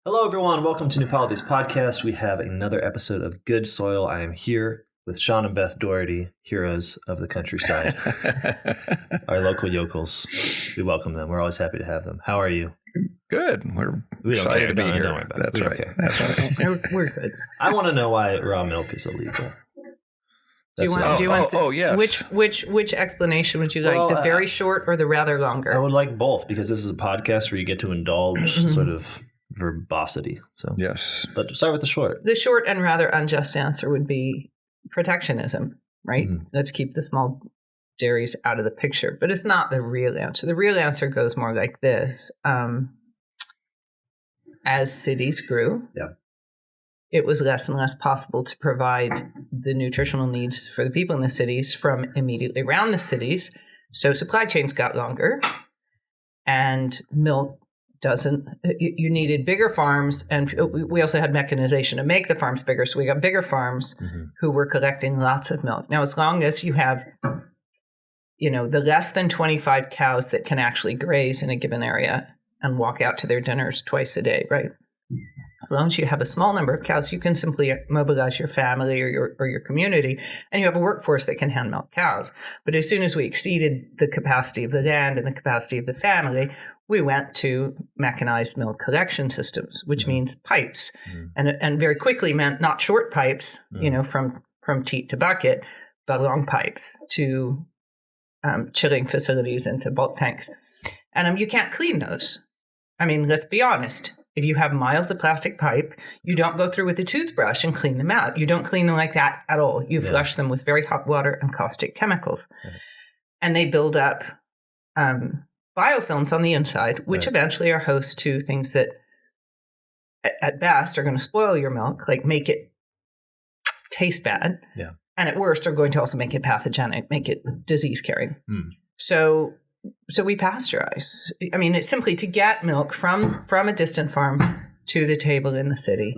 Hello, everyone. Welcome to New Polities Podcast. We have another episode of Good Soil. I am here with Sean and Beth Doherty, heroes of the countryside, our local yokels. We welcome them. We're always happy to have them. How are you? Good. We're excited to be here. Don't worry about it. That's right. Okay. That's right. We're good. I want to know why raw milk is illegal. Do you want yes. Which explanation would you like? Well, the very short or the rather longer? I would like both, because this is a podcast where you get to indulge sort of verbosity. So Yes. But start with the short. The short and rather unjust answer would be protectionism, right? Mhm. Let's keep the small dairies out of the picture. But it's not the real answer. The real answer goes more like this. As cities grew, it was less and less possible to provide the nutritional needs for the people in the cities from immediately around the cities. So supply chains got longer, and milk you needed bigger farms, and we also had mechanization to make the farms bigger. So we got bigger farms who were collecting lots of milk. Now, as long as you have, the less than 25 cows that can actually graze in a given area and walk out to their dinners twice a day, right? As long as you have a small number of cows, you can simply mobilize your family or your community, and you have a workforce that can hand milk cows. But as soon as we exceeded the capacity of the land and the capacity of the family, we went to mechanized milk collection systems, which means pipes, and very quickly meant not short pipes, from teat to bucket, but long pipes to chilling facilities into bulk tanks. And you can't clean those. I mean, let's be honest. If you have miles of plastic pipe, you don't go through with a toothbrush and clean them out. You don't clean them like that at all. You flush them with very hot water and caustic chemicals. Right. And they build up biofilms on the inside, which eventually are host to things that at best are going to spoil your milk, like make it taste bad. Yeah. And at worst are going to also make it pathogenic, make it disease carrying. So we pasteurize. I mean, it's simply to get milk from a distant farm to the table in the city.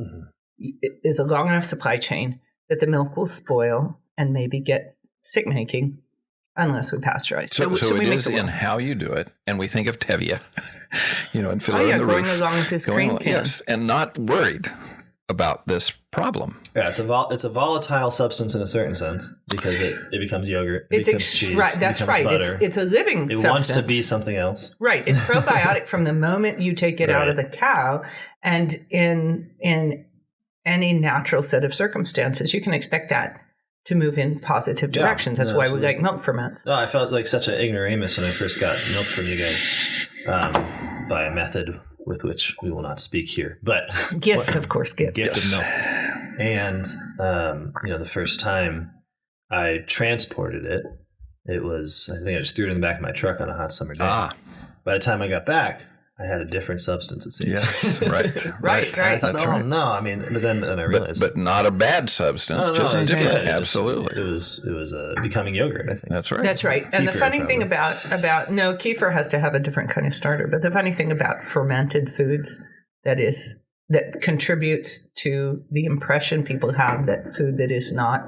It is a long enough supply chain that the milk will spoil and maybe get sick-making unless we pasteurize. So it is in how you do it, and we think of Tevye, and fill in the going roof. Along with this green can. Yes, and not worried about this problem. Yeah, it's a volatile substance in a certain sense, because it becomes yogurt, it becomes cheese, that's it becomes right. butter. It's a living substance. It wants to be something else. Right. It's probiotic from the moment you take it out of the cow. And in any natural set of circumstances, you can expect that to move in positive directions. That's why we like milk ferments. No, I felt like such an ignoramus when I first got milk from you guys by a method with which we will not speak here, but gift of milk. And the first time I transported it, I think I just threw it in the back of my truck on a hot summer day. By the time I got back, I had a different substance, it seems. Yes, right. Right. I thought, no, I mean, but then I realized, but not a bad substance, just different. Absolutely, it was becoming yogurt, I think. That's right. That's right. And Kefir, the funny thing probably. about kefir has to have a different kind of starter. But the funny thing about fermented foods that contributes to the impression people have that food that is not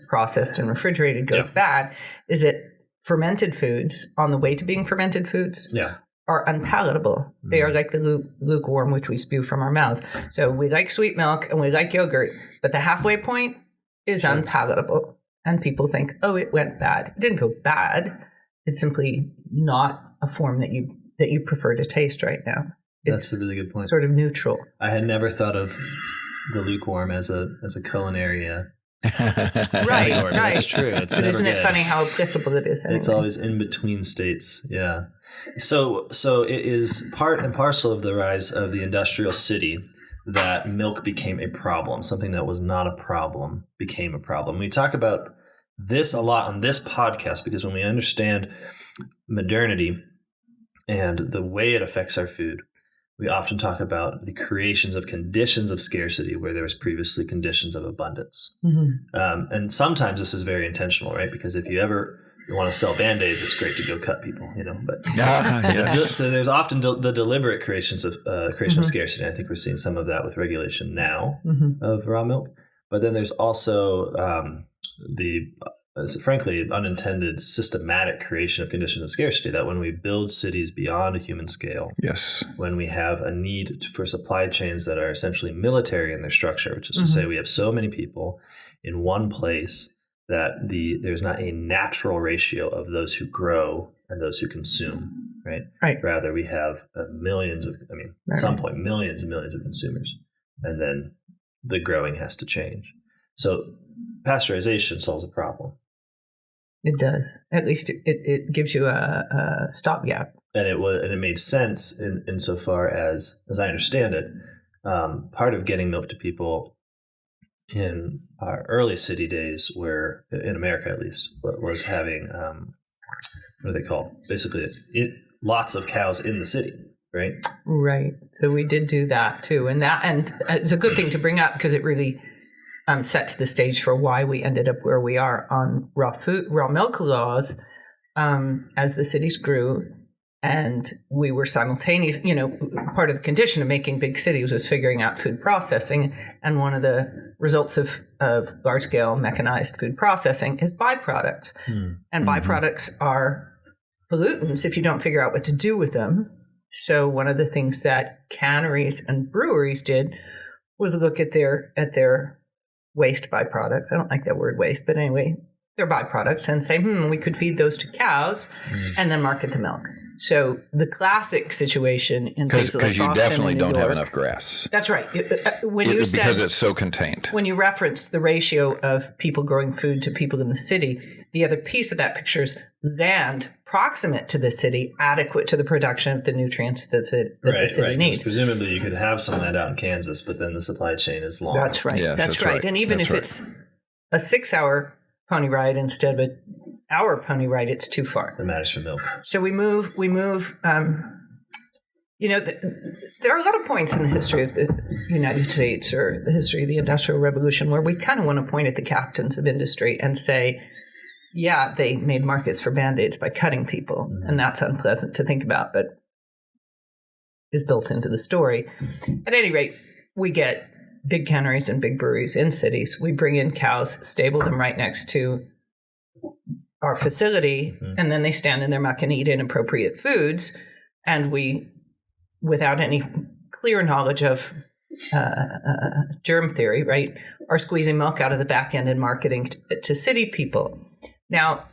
processed and refrigerated goes bad is that fermented foods, on the way to being fermented foods, are unpalatable. They are like the lukewarm, which we spew from our mouth. So we like sweet milk and we like yogurt, but the halfway point is unpalatable. And people think, oh, it went bad. It didn't go bad. It's simply not a form that you prefer to taste right now. That's a really good point. Sort of neutral. I had never thought of the lukewarm as a culinary right. It's true. It's but never isn't it good. funny how applicable it is? Anyway? It's always in between states. Yeah. So it is part and parcel of the rise of the industrial city that milk became a problem. Something that was not a problem became a problem. We talk about this a lot on this podcast because when we understand modernity and the way it affects our food, we often talk about the creations of conditions of scarcity where there was previously conditions of abundance. And sometimes this is very intentional, right? Because if you ever want to sell Band-Aids, it's great to go cut people, But so there's often the deliberate creation of scarcity. I think we're seeing some of that with regulation now of raw milk. But then there's also the frankly, unintended systematic creation of conditions of scarcity, that when we build cities beyond a human scale, Yes. when we have a need for supply chains that are essentially military in their structure, which is to say we have so many people in one place that there's not a natural ratio of those who grow and those who consume, right? Right. Rather, we have millions of, at some point, millions and millions of consumers, and then the growing has to change. So pasteurization solves a problem. It does. At least it gives you a stopgap. And it made sense insofar as I understand it, part of getting milk to people in our early city days, where in America at least, was having what do they call? Basically, lots of cows in the city, right? Right. So we did do that too, and it's a good thing to bring up because it really sets the stage for why we ended up where we are on raw milk laws as the cities grew. And we were simultaneous, part of the condition of making big cities was figuring out food processing. And one of the results of large scale mechanized food processing is byproducts. And byproducts are pollutants if you don't figure out what to do with them. So one of the things that canneries and breweries did was look at their waste byproducts. I don't like that word waste, but anyway, their byproducts, and say, we could feed those to cows and then market the milk. So the classic situation in places like Boston, because you definitely and New don't York, have enough grass. That's right. Because it's so contained. When you reference the ratio of people growing food to people in the city, the other piece of that picture is land proximate to the city, adequate to the production of the nutrients that the city needs. Presumably you could have some land out in Kansas, but then the supply chain is long. That's right. Yes, that's right. And even if it's a 6-hour pony ride instead of an hour pony ride, it's too far. It matters for milk. So we move. There are a lot of points in the history of the United States or the history of the Industrial Revolution where we kind of want to point at the captains of industry and say, yeah, they made markets for Band-Aids by cutting people. And that's unpleasant to think about, but is built into the story. At any rate, we get big canneries and big breweries in cities. We bring in cows, stable them right next to our facility, and then they stand in their muck and eat inappropriate foods. And we, without any clear knowledge of germ theory, right, are squeezing milk out of the back end and marketing to city people. Now,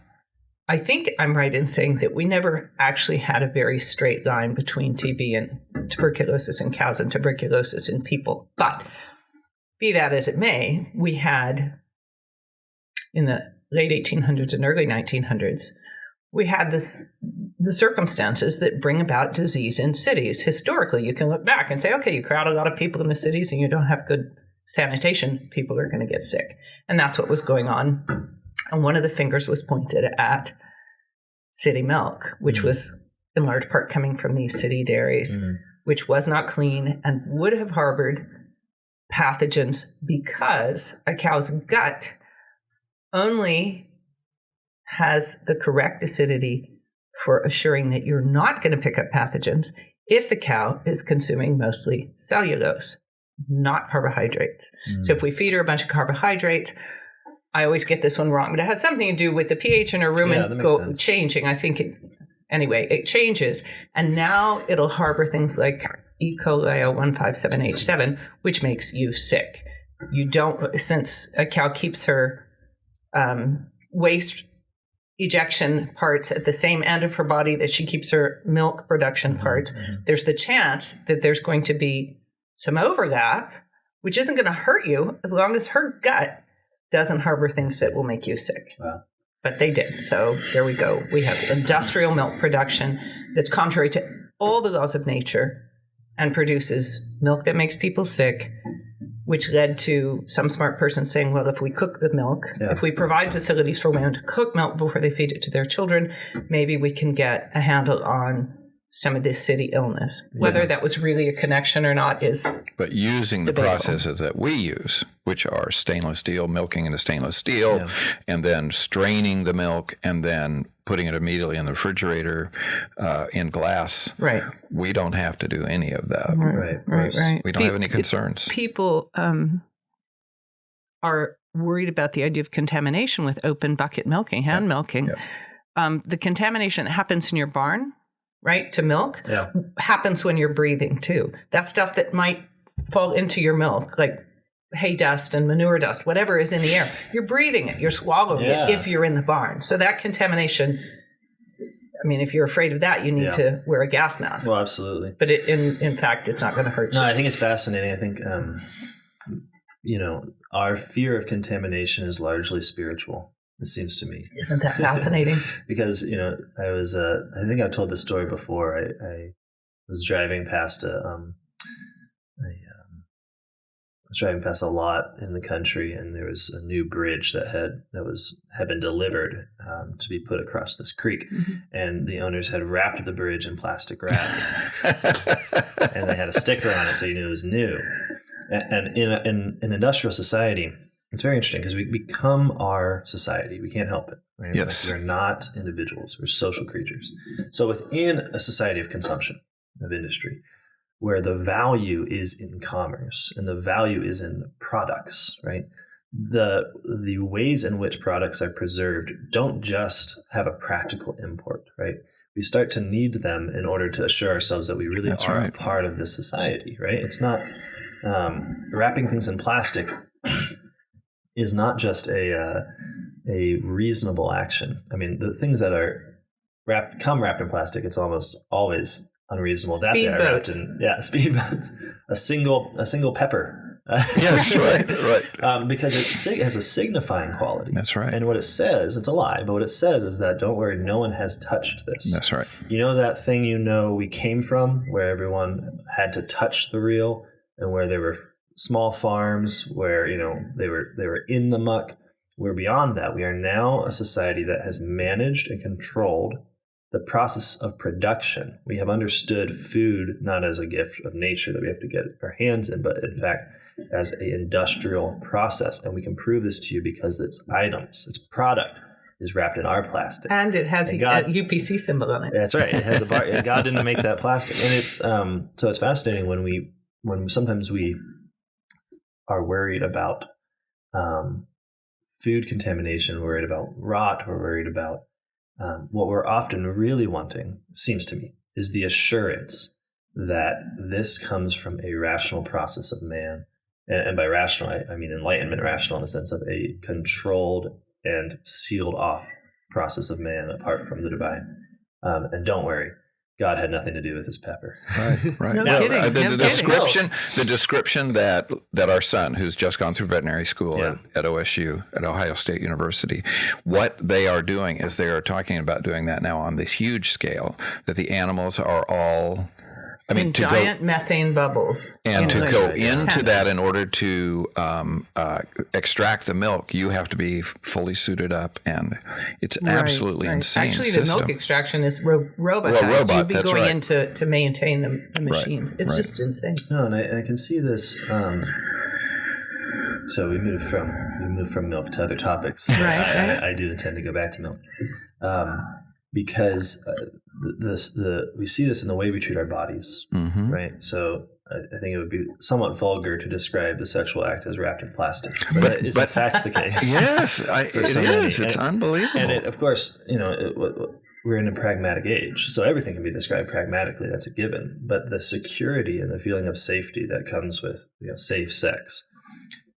I think I'm right in saying that we never actually had a very straight line between TB and tuberculosis in cows and tuberculosis in people. But be that as it may, we had, in the late 1800s and early 1900s, we had the circumstances that bring about disease in cities. Historically, you can look back and say, okay, you crowd a lot of people in the cities and you don't have good sanitation, people are going to get sick. And that's what was going on. And one of the fingers was pointed at city milk, which was in large part coming from these city dairies, which was not clean and would have harbored pathogens because a cow's gut only has the correct acidity for assuring that you're not going to pick up pathogens if the cow is consuming mostly cellulose, not carbohydrates. So if we feed her a bunch of carbohydrates, I always get this one wrong, but it has something to do with the pH in her rumen changing. I think it changes. And now it'll harbor things like E. coli 157H7, which makes you sick. You don't, since a cow keeps her waste ejection parts at the same end of her body that she keeps her milk production parts, there's the chance that there's going to be some overlap, which isn't going to hurt you as long as her gut doesn't harbor things that will make you sick. Wow. But they did. So there we go. We have industrial milk production that's contrary to all the laws of nature and produces milk that makes people sick, which led to some smart person saying, well, if we cook the milk, if we provide facilities for women to cook milk before they feed it to their children, maybe we can get a handle on some of this city illness. Whether that was really a connection or not is But using the debatable. processes that we use, which are stainless steel, milking into stainless steel, and then straining the milk and then putting it immediately in the refrigerator in glass. Right. We don't have to do any of that. Right. We don't have any concerns. People, are worried about the idea of contamination with open bucket milking, hand milking. The contamination that happens in your barn, right, to milk, happens when you're breathing too. That stuff that might fall into your milk, like hay dust and manure dust, whatever is in the air, you're breathing it, you're swallowing it if you're in the barn. So that contamination, I mean, if you're afraid of that, you need to wear a gas mask. Well, absolutely. But in fact, it's not going to hurt you. No, I think it's fascinating. I think, our fear of contamination is largely spiritual. It seems to me. Isn't that fascinating? Because, I think I've told this story before. I was driving past a lot in the country, and there was a new bridge that had been delivered to be put across this creek, and the owners had wrapped the bridge in plastic wrap, and they had a sticker on it so you knew it was new. And in an industrial society, it's very interesting because we become our society. We can't help it. Right? Yes. We're not individuals. We're social creatures. So within a society of consumption, of industry, where the value is in commerce and the value is in products, right? The ways in which products are preserved don't just have a practical import, right? We start to need them in order to assure ourselves that we really are a part of this society, right? It's not wrapping things in plastic is not just a reasonable action. I mean, the things that are wrapped in plastic, it's almost always unreasonable that they are wrapped in speedboats. A single pepper. Yes, right. Because it has a signifying quality. That's right. And what it says, it's a lie, but what it says is that, don't worry, no one has touched this. That's right. You know that thing we came from, where everyone had to touch the reel, and where there were small farms where they were in the muck. We're beyond that. We are now a society that has managed and controlled the process of production. We have understood food not as a gift of nature that we have to get our hands in, but in fact as an industrial process. And we can prove this to you because its product is wrapped in our plastic. And it has a UPC symbol on it. That's right. It has a bar. God didn't make that plastic. And it's so it's fascinating when sometimes we are worried about food contamination, worried about rot, we're worried about what we're often really wanting, seems to me, is the assurance that this comes from a rational process of man. And by rational, I mean enlightenment rational in the sense of a controlled and sealed off process of man apart from the divine. And don't worry, God had nothing to do with this pepper. Right. No kidding. The description that our son, who's just gone through veterinary school at OSU, at Ohio State University, what they are doing is they are talking about doing that now on this huge scale, that the animals are all... giant methane bubbles. And to go into that in order to extract the milk, you have to be fully suited up, and it's an absolutely insane Actually, system. the milk extraction is robotized. You'd be going in to maintain the machine. Right. It's just insane. No, and I can see this. So we move from milk to other topics. Right. I do intend to go back to milk. Because we see this in the way we treat our bodies, right? So I think it would be somewhat vulgar to describe the sexual act as wrapped in plastic, but that is in fact the case. Yes, it is. It's unbelievable. And of course, we're in a pragmatic age, so everything can be described pragmatically. That's a given. But the security and the feeling of safety that comes with safe sex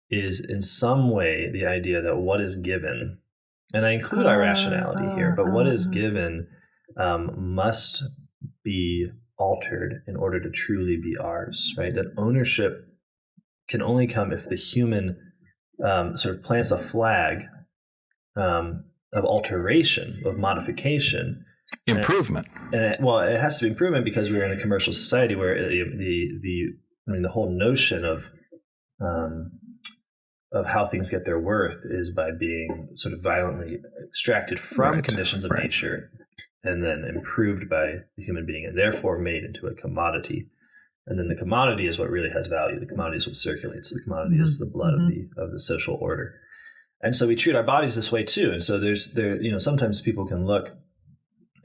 is in some way the idea that what is given. And I include our rationality here, but what is given must be altered in order to truly be ours, right? That ownership can only come if the human sort of plants a flag of alteration, of modification. Improvement. It has to be improvement because we're in a commercial society where the whole notion of how things get their worth is by being sort of violently extracted from conditions of nature and then improved by the human being and therefore made into a commodity. And then the commodity is what really has value. The commodity is what circulates. The commodity is the blood of the social order. And so we treat our bodies this way too. And so sometimes people can look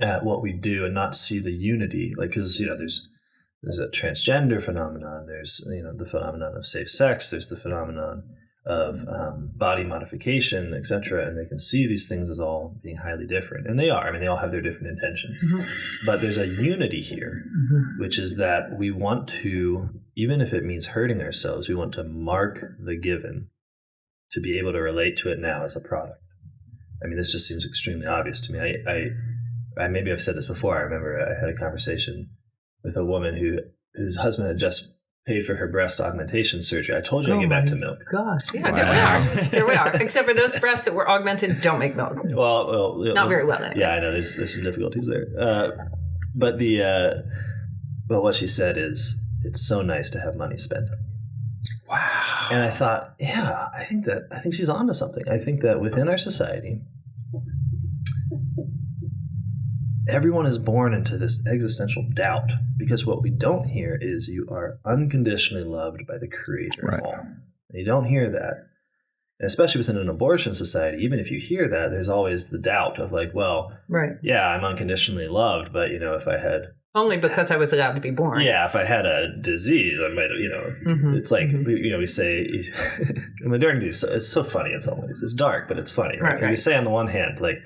at what we do and not see the unity, because there's a transgender phenomenon. There's the phenomenon of safe sex. There's the phenomenon body modification, etc., and they can see these things as all being highly different, and they are. I mean, they all have their different intentions, but there's a unity here, which is that we want to, even if it means hurting ourselves, we want to mark the given to be able to relate to it now as a product. I mean, this just seems extremely obvious to me. I maybe I've said this before. I remember I had a conversation with a woman whose husband had just paid for her breast augmentation surgery. I told you I'd get back to milk. Gosh. Yeah, wow. There we are. Except for those breasts that were augmented don't make milk. Well, not very well. Anyway. Yeah, I know. There's some difficulties there. But what she said is, it's so nice to have money spent on you. Wow. And I thought, yeah, I think she's onto something. I think that within our society, everyone is born into this existential doubt, because what we don't hear is you are unconditionally loved by the Creator of all. And you don't hear that. And especially within an abortion society, even if you hear that, there's always the doubt of like, well, yeah, I'm unconditionally loved, but if I had... Only because I was allowed to be born. Yeah, if I had a disease, I might have, it's like, we say, modernity, it's so funny in some ways. It's dark, but it's funny, right? Because we say on the one hand, like,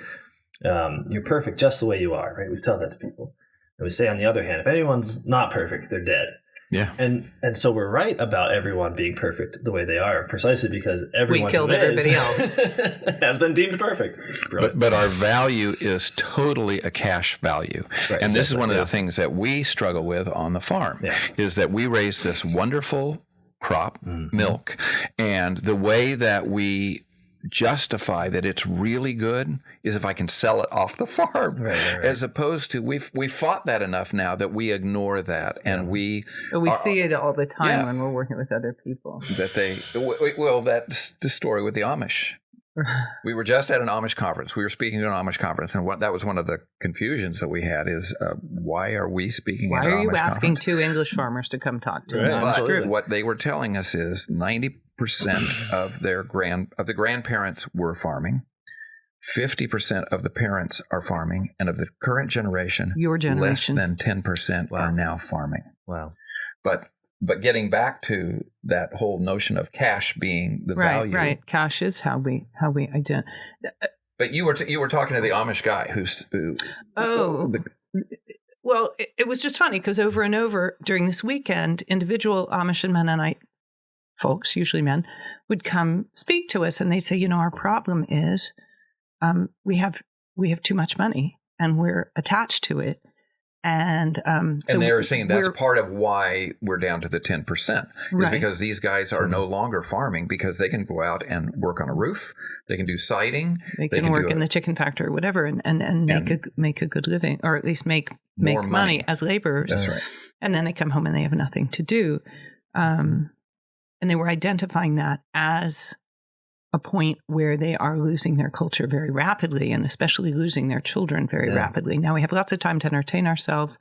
you're perfect just the way you are, right? We tell that to people. And we say on the other hand, if anyone's not perfect, they're dead. Yeah. And so we're right about everyone being perfect the way they are, precisely because everyone we killed everybody else has been deemed perfect. But our value is totally a cash value. Right, and this is one of the things that we struggle with on the farm, is that we raise this wonderful crop, milk, and the way that we justify that it's really good is if I can sell it off the farm, as opposed to we fought that enough now that we ignore that, and we see it all the time when we're working with other people. That that's the story with the Amish. We were just at an Amish conference. We were speaking at an Amish conference, and that was one of the confusions that we had is why are we speaking at an Amish conference? Why are you asking two English farmers to come talk to us? But what they were telling us is 90% of the grandparents were farming, 50% of the parents are farming, and of the current generation, less than 10% are now farming. Wow. But getting back to that whole notion of cash being the value. Right. Cash is how we identify. But you were talking to the Amish guy Well, it was just funny because over and over during this weekend, individual Amish and Mennonite folks, usually men, would come speak to us, and they'd say, our problem is we have too much money and we're attached to it. And so they were saying that's part of why we're down to the 10%, is because these guys are no longer farming because they can go out and work on a roof, they can do siding, they can work in the chicken factory or whatever, and make a good living, or at least make money as laborers. That's right. And then they come home and they have nothing to do. And they were identifying that as a point where they are losing their culture very rapidly, and especially losing their children very rapidly. Now we have lots of time to entertain ourselves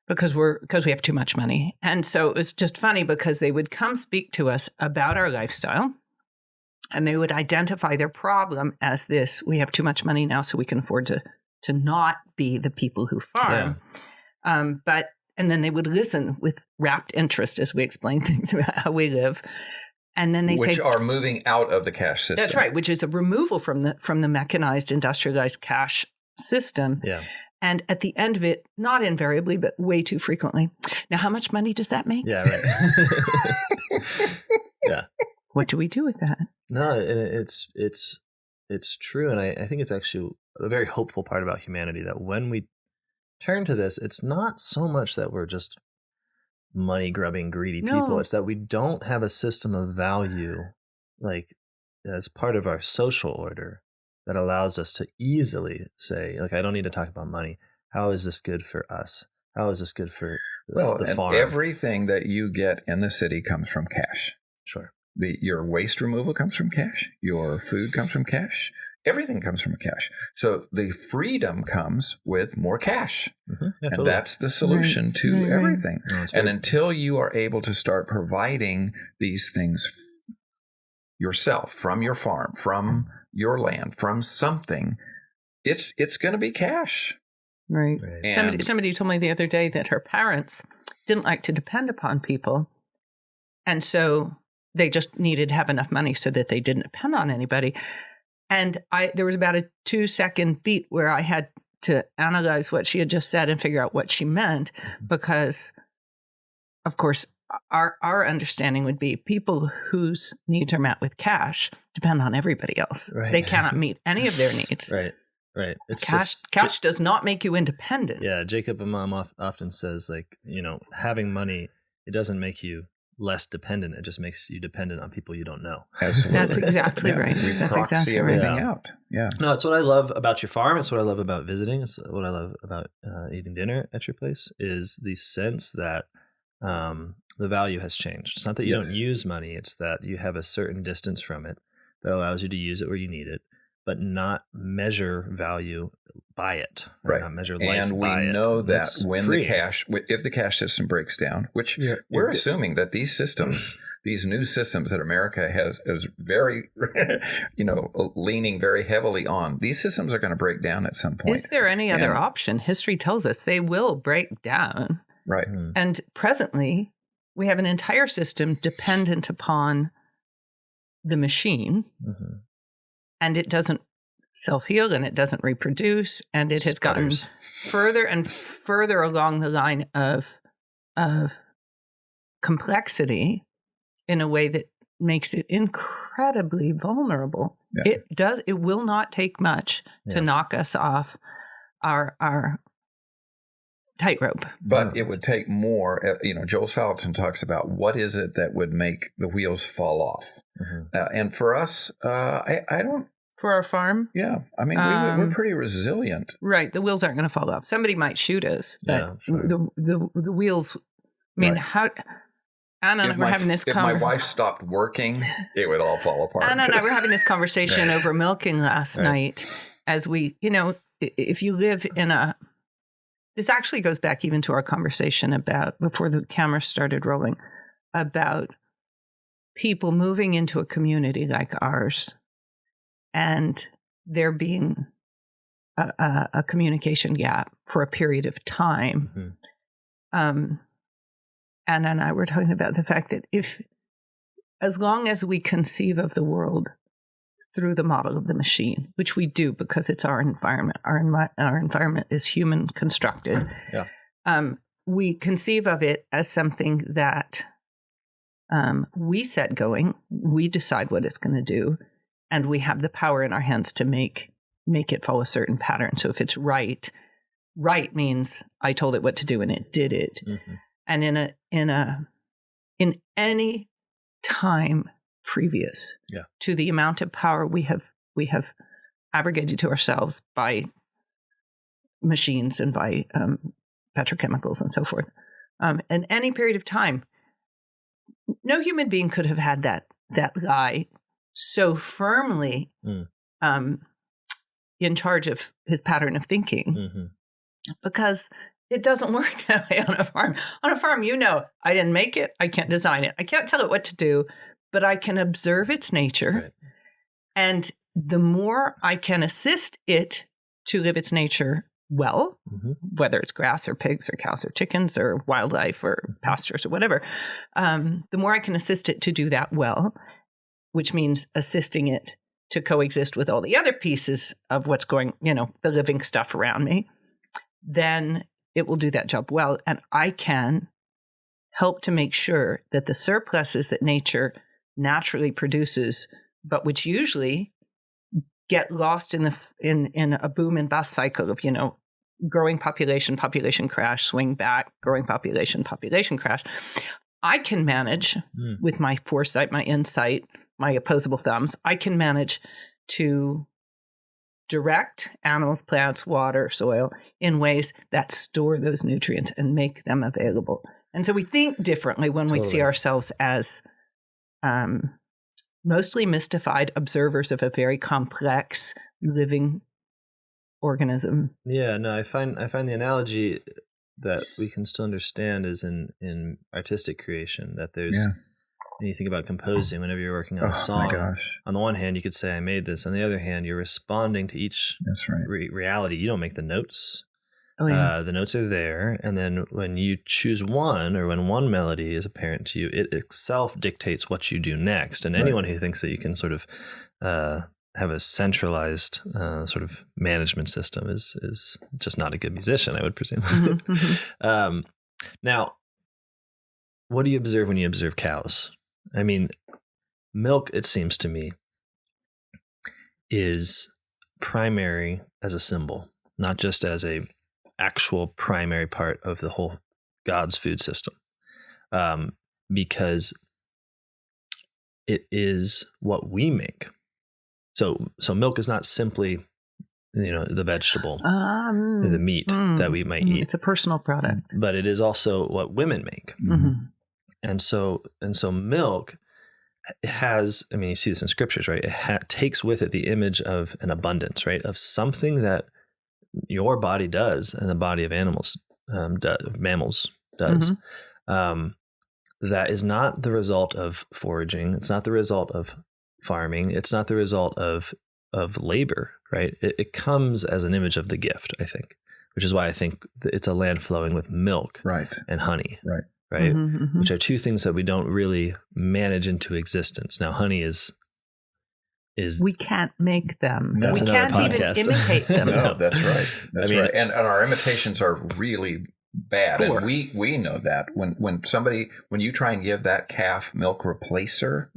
because we have too much money. And so it was just funny because they would come speak to us about our lifestyle, and they would identify their problem as this: we have too much money now, so we can afford to not be the people who farm. And then they would listen with rapt interest as we explain things about how we live. And then which are moving out of the cash system. That's right, which is a removal from the mechanized, industrialized cash system. Yeah. And at the end of it, not invariably, but way too frequently, now how much money does that make? Yeah, right. Yeah. What do we do with that? No, it's true, and I think it's actually a very hopeful part about humanity that when we turn to this, it's not so much that we're just money-grubbing, greedy people. It's that we don't have a system of value, like as part of our social order, that allows us to easily say, like, I don't need to talk about money. How is this good for us? How is this good for the farm? Everything that you get in the city comes from cash. Sure. Your waste removal comes from cash. Your food comes from cash. Everything comes from cash. So the freedom comes with more cash. Mm-hmm. Yeah, and totally. that's the solution to everything. No, and until you are able to start providing these things yourself, from your farm, from your land, from something, it's going to be cash. Right. Somebody told me the other day that her parents didn't like to depend upon people. And so They just needed to have enough money so that they didn't depend on anybody. And there was about a 2-second beat where I had to analyze what she had just said and figure out what she meant, because, of course, our understanding would be people whose needs are met with cash depend on everybody else. Right. They cannot meet any of their needs. Right. It's Cash does not make you independent. Yeah. Jacob and Mom often says, like, having money, it doesn't make you less dependent. It just makes you dependent on people you don't know. Absolutely. That's exactly right. We That's proxy exactly everything right. out. Yeah. No, it's what I love about your farm. It's what I love about visiting. It's what I love about eating dinner at your place, is the sense that the value has changed. It's not that you don't use money. It's that you have a certain distance from it that allows you to use it where you need it, but not measure value by it. Right. Not measure life and we by know it. that It's when free. if the cash system breaks down, which we're assuming that these systems, these new systems that America is very, leaning very heavily on, these systems are going to break down at some point. Is there any other option? History tells us they will break down. Right. And presently, we have an entire system dependent upon the machine, and it doesn't self-heal, and it doesn't reproduce, and it has gotten further and further along the line of complexity in a way that makes it incredibly vulnerable. Yeah. It will not take much to knock us off our tightrope. But it would take more. Joel Salatin talks about what is it that would make the wheels fall off. And for us, I don't. For our farm? Yeah. I mean, we're pretty resilient. Right. The wheels aren't going to fall off. Somebody might shoot us, but the wheels, I mean, how... Anna and I were having this conversation. If my wife stopped working, it would all fall apart. Anna and I were having this conversation over milking last night as we, if you live in this actually goes back even to our conversation about, before the camera started rolling, about people moving into a community like ours and there being a communication gap for a period of time. Anna and I were talking about the fact that as long as we conceive of the world through the model of the machine, which we do because it's our environment, our environment is human constructed. We conceive of it as something that we set going, we decide what it's going to do, and we have the power in our hands to make it follow a certain pattern. So if it's right means I told it what to do and it did it. And in any time previous to the amount of power we have abrogated to ourselves by machines and by petrochemicals and so forth, in any period of time, no human being could have had that lie so firmly in charge of his pattern of thinking, because it doesn't work that way on a farm. On a farm, I didn't make it. I can't design it. I can't tell it what to do, but I can observe its nature. Right. And the more I can assist it to live its nature well, whether it's grass or pigs or cows or chickens or wildlife or pastures or whatever, the more I can assist it to do that well, which means assisting it to coexist with all the other pieces of what's going, the living stuff around me, then it will do that job well. And I can help to make sure that the surpluses that nature naturally produces, but which usually get lost in a boom and bust cycle of, growing population crash, swing back, growing population crash. I can manage with my foresight, my insight, my opposable thumbs, I can manage to direct animals, plants, water, soil in ways that store those nutrients and make them available. And so we think differently when we see ourselves as mostly mystified observers of a very complex living organism. Yeah, no, I find the analogy that we can still understand is in artistic creation, that there's when you think about composing, whenever you're working on a song, on the one hand, you could say, I made this. On the other hand, you're responding to each reality. You don't make the notes. Oh, yeah. The notes are there. And then when you choose one, or when one melody is apparent to you, it itself dictates what you do next. And anyone who thinks that you can sort of have a centralized sort of management system is just not a good musician, I would presume. Now, what do you observe when you observe cows? I mean, milk, it seems to me, is primary as a symbol, not just as a actual primary part of the whole God's food system, because it is what we make. So milk is not simply, the vegetable, the meat that we might eat. It's a personal product, but it is also what women make. And so milk has, I mean, you see this in scriptures, right? It takes with it the image of an abundance, right? Of something that your body does and the body of mammals does. That is not the result of foraging. It's not the result of farming. It's not the result of labor, right? It comes as an image of the gift, I think, which is why I think it's a land flowing with milk and honey, right? Which are two things that we don't really manage into existence. Now, honey is we can't make them. No. We can't podcast. even imitate them. No, that's right. That's right. And our imitations are really bad. Poor. And we know that when you try and give that calf milk replacer,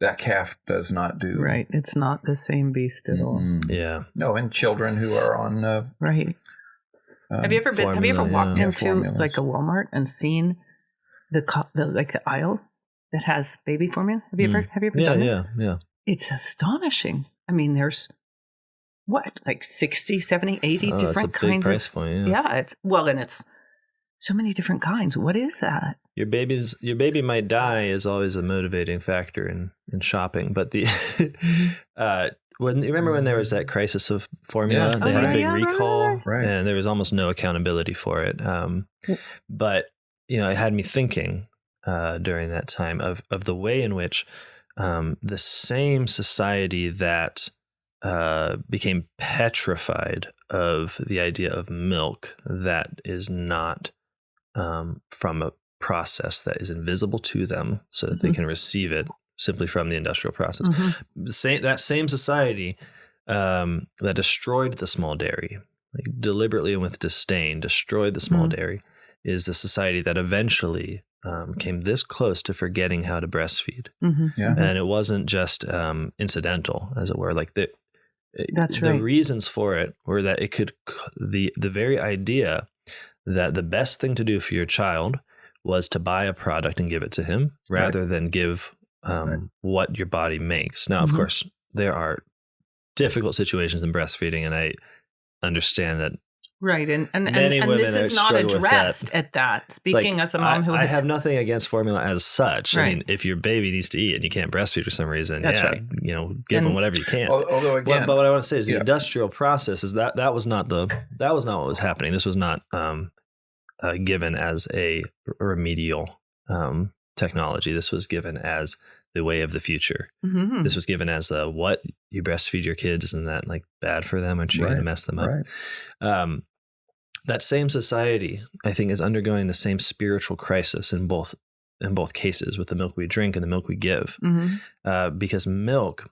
that calf does not do. Right. It's not the same beast at all. Yeah. No, and children who are on right. Have you ever walked into like a Walmart and seen the aisle that has baby formula? Have you ever done this? Yeah. It's astonishing. I mean, there's like 60, 70, 80 different that's a kinds big price point. Yeah. And it's so many different kinds. What is that? Your baby might die is always a motivating factor in shopping. But the remember when there was that crisis of formula? They had a big recall, and there was almost no accountability for it. But it had me thinking during that time of the way in which the same society that became petrified of the idea of milk that is not from a process that is invisible to them, so that they can receive it simply from the industrial process. That same society that destroyed the small dairy, like deliberately and with disdain, destroyed the small dairy, is the society that eventually came this close to forgetting how to breastfeed. And it wasn't just incidental, as it were. Like the reasons for it were that it could, the very idea that the best thing to do for your child was to buy a product and give it to him rather than give what your body makes. Now, of course, there are difficult situations in breastfeeding, and I understand that. Right. And this is not addressed at that. Speaking as a mom who I have nothing against formula as such. Right. I mean, if your baby needs to eat and you can't breastfeed for some reason, give them whatever you can. Although again, but what I want to say is the industrial process is that was not what was happening. This was not given as a remedial technology. This was given as the way of the future. This was given as what you breastfeed your kids, isn't that like bad for them? Aren't you going to mess them up? That same society, I think, is undergoing the same spiritual crisis in both cases, with the milk we drink and the milk we give, because milk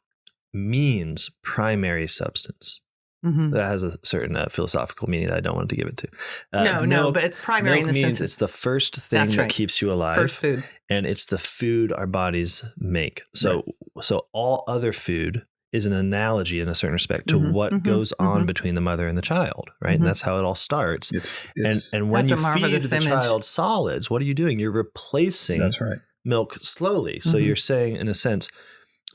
means primary substance. That has a certain philosophical meaning that I don't want to give it to. But primary in the means sense it's the first thing that keeps you alive. First food. And it's the food our bodies make. So all other food is an analogy in a certain respect to what goes on between the mother and the child, right? And that's how it all starts. And when you feed the child solids, what are you doing? You're replacing milk slowly. So you're saying, in a sense,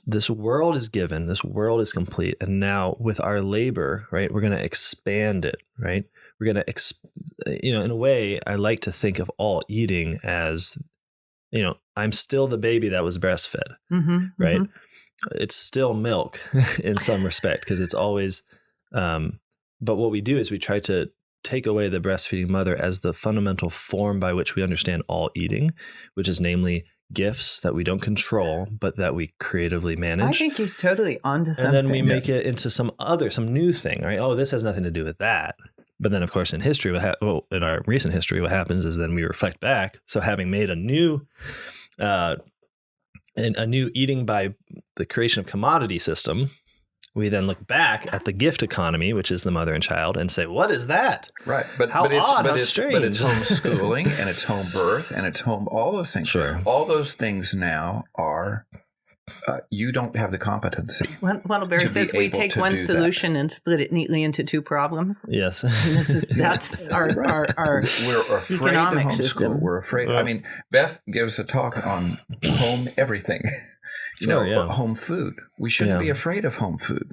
this world is given, this world is complete. And now with our labor, right, we're going to expand it, right? We're going to, in a way, I like to think of all eating as, I'm still the baby that was breastfed, right? It's still milk in some respect, because it's always, but what we do is we try to take away the breastfeeding mother as the fundamental form by which we understand all eating, which is namely gifts that we don't control, but that we creatively manage. I think he's totally onto something. And then we make it into some new thing, right? Oh, this has nothing to do with that. But then, of course, in history, in our recent history, what happens is then we reflect back. So having made a new eating by the creation of commodity system, we then look back at the gift economy, which is the mother and child, and say, what is that? Right. How odd, how strange. But it's homeschooling and it's home birth and it's home, all those things. Sure. All those things now are, you don't have the competency. Wendell Berry says we take one solution and split it neatly into two problems. Yes. And that's our we're afraid economic to homeschool. system. We're afraid. I mean, Beth gives a talk on home everything. Home food. We shouldn't be afraid of home food.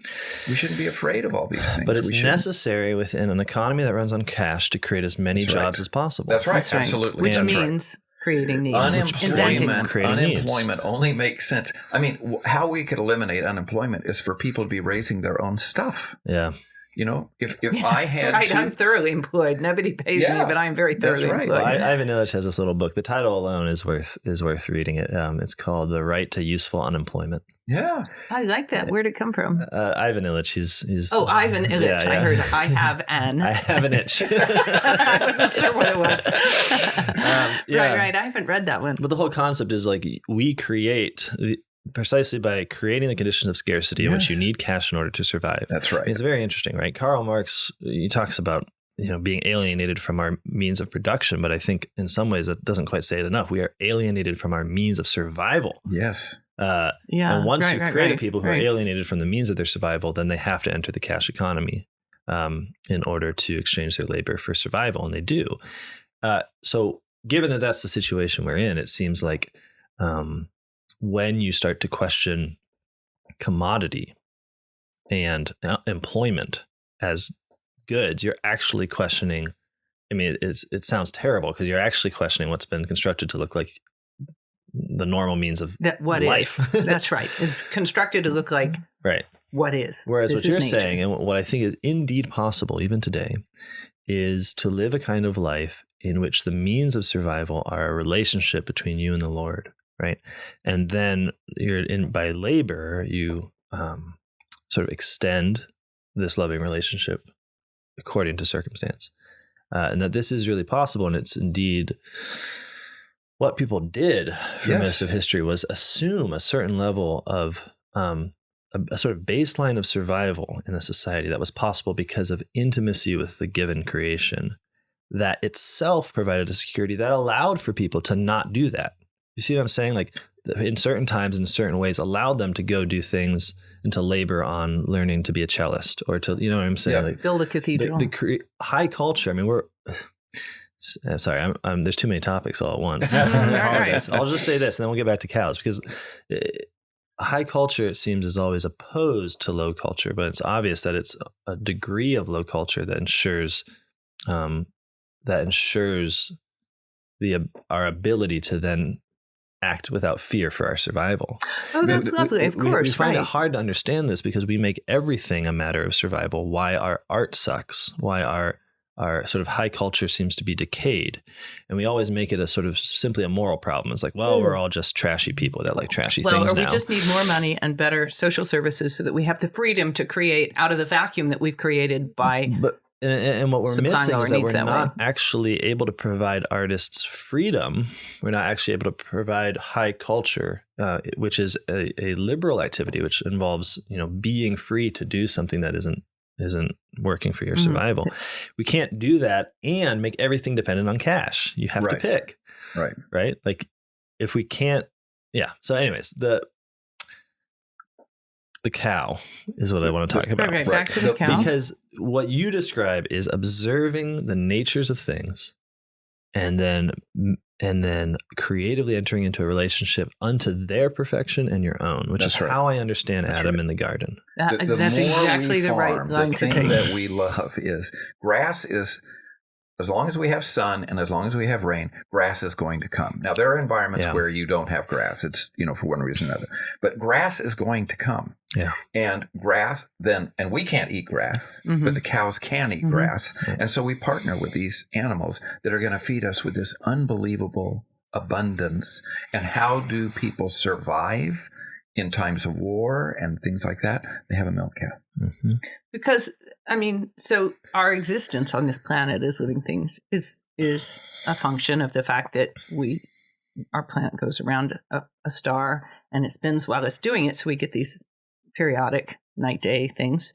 We shouldn't be afraid of all these things. But it's necessary within an economy that runs on cash to create as many jobs as possible. That's right. Absolutely. Which means creating needs. Unemployment only makes sense. I mean, how we could eliminate unemployment is for people to be raising their own stuff. Yeah. If I had I'm thoroughly employed. Nobody pays me, but I'm very thoroughly employed. Well, Ivan Illich has this little book. The title alone is worth reading it. It's called The Right to Useful Unemployment. Yeah. I like that. Where'd it come from? Ivan Illich. He's Ivan Illich. I heard I have an itch. I wasn't sure what it was. Right. I haven't read that one. But the whole concept is like we create precisely by creating the conditions of scarcity in which you need cash in order to survive. That's right. It's very interesting, right? Karl Marx, he talks about being alienated from our means of production, but I think in some ways that doesn't quite say it enough. We are alienated from our means of survival. Yes. And once you create people who are alienated from the means of their survival, then they have to enter the cash economy in order to exchange their labor for survival, and they do. So given that that's the situation we're in, it seems like when you start to question commodity and employment as goods, you're actually questioning. I mean, it sounds terrible because you're actually questioning what's been constructed to look like the normal means of life. That's right. It's constructed to look like what is. Whereas what you're saying, and what I think is indeed possible even today, is to live a kind of life in which the means of survival are a relationship between you and the Lord. Right. And then by labor, you sort of extend this loving relationship according to circumstance. And that this is really possible. And it's indeed what people did for most of history was assume a certain level of a sort of baseline of survival in a society that was possible because of intimacy with the given creation that itself provided a security that allowed for people to not do that. You see what I'm saying? Like in certain times, in certain ways, allowed them to go do things and to labor on learning to be a cellist or to, you know what I'm saying? Like build a cathedral. High culture. I mean, sorry, there's too many topics all at once. Right. I'll just say this and then we'll get back to cows because high culture, it seems, is always opposed to low culture, but it's obvious that it's a degree of low culture that ensures our ability to then act without fear for our survival. Oh, that's lovely. Of course, we find it hard to understand this because we make everything a matter of survival. Why our art sucks. Why our sort of high culture seems to be decayed. And we always make it a sort of simply a moral problem. It's like, well, we're all just trashy people that like trashy things now. Or we just need more money and better social services so that we have the freedom to create out of the vacuum that we've created by... And what we're missing is that we're not actually able to provide artists freedom. We're not actually able to provide high culture, which is a liberal activity, which involves, being free to do something that isn't working for your survival. We can't do that and make everything dependent on cash. You have to pick. Right. Like if we can't. Yeah. So anyways, the cow is what I want to talk about. Okay, back to the cow. Because what you describe is observing the natures of things and then creatively entering into a relationship unto their perfection and your own, which is how I understand Adam in the garden. That's exactly the right line to take. The thing that we love is grass is, as long as we have sun and as long as we have rain, grass is going to come. Now, there are environments where you don't have grass. It's, for one reason or another. But grass is going to come. Yeah. And grass then, and we can't eat grass, but the cows can eat grass. And so we partner with these animals that are going to feed us with this unbelievable abundance. And how do people survive in times of war and things like that, they have a milk cow. Mm-hmm. Because, so our existence on this planet as living things is a function of the fact that our planet goes around a star and it spins while it's doing it. So we get these periodic night-day things.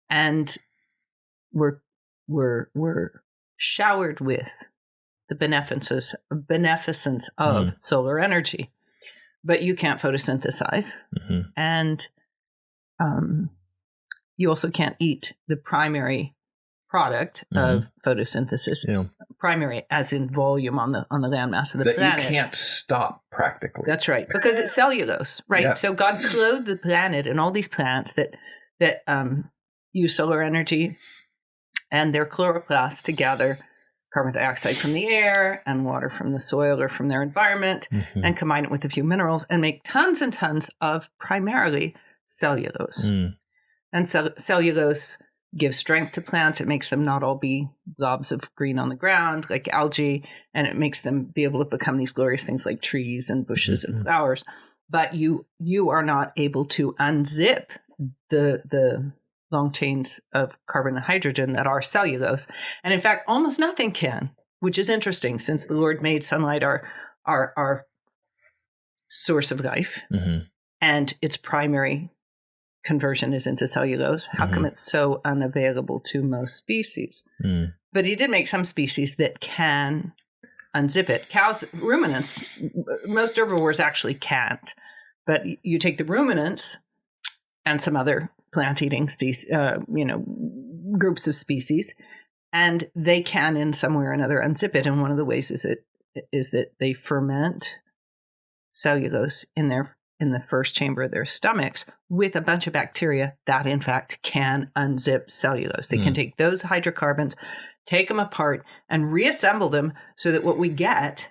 And we're showered with the beneficence of solar energy. But you can't photosynthesize. Mm-hmm. And you also can't eat the primary product of photosynthesis. Yeah. Primary as in volume on the landmass of the planet. You can't stop practically. That's right. Because it's cellulose, right? Yeah. So God clothed the planet and all these plants that use solar energy and their chloroplasts to gather carbon dioxide from the air and water from the soil or from their environment and combine it with a few minerals and make tons and tons of primarily cellulose. And cellulose gives strength to plants. It makes them not all be blobs of green on the ground like algae, and it makes them be able to become these glorious things like trees and bushes and flowers. But you are not able to unzip the long chains of carbon and hydrogen that are cellulose. And in fact, almost nothing can, which is interesting since the Lord made sunlight our source of life and its primary conversion is into cellulose. How come it's so unavailable to most species? But he did make some species that can unzip it. Cows, ruminants, most herbivores actually can't. But you take the ruminants and some other plant-eating species, groups of species, and they can in some way or another unzip it. And one of the ways is that they ferment cellulose in the first chamber of their stomachs with a bunch of bacteria that in fact can unzip cellulose. They can take those hydrocarbons, take them apart and reassemble them so that what we get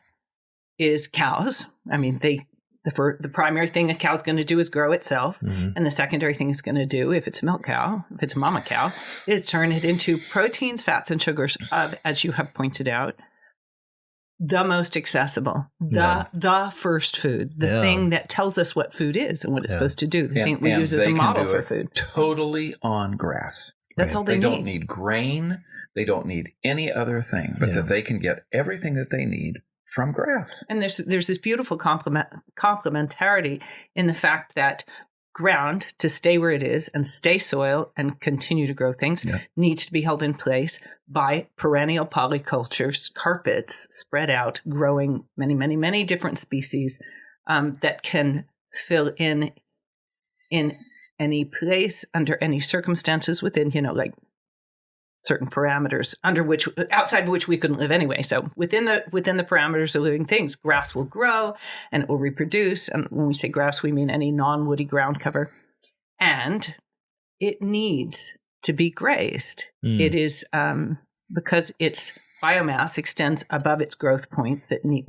is cows. The primary thing a cow's going to do is grow itself. And the secondary thing it's going to do, if it's a milk cow, if it's a mama cow, is turn it into proteins, fats, and sugars of, as you have pointed out, the most accessible, the first food, the thing that tells us what food is and what it's supposed to do, the thing we use as a model for food. Totally on grass. That's all they need. They don't need grain. They don't need any other thing, but that they can get everything that they need from grass. And there's this beautiful complementarity in the fact that ground, to stay where it is and stay soil and continue to grow things, needs to be held in place by perennial polycultures, carpets spread out, growing many, many, many different species that can fill in any place, under any circumstances, within, like certain parameters outside of which we couldn't live anyway. So within the parameters of living things, grass will grow and it will reproduce. And when we say grass, we mean any non-woody ground cover. And it needs to be grazed. It is because its biomass extends above its growth points that need,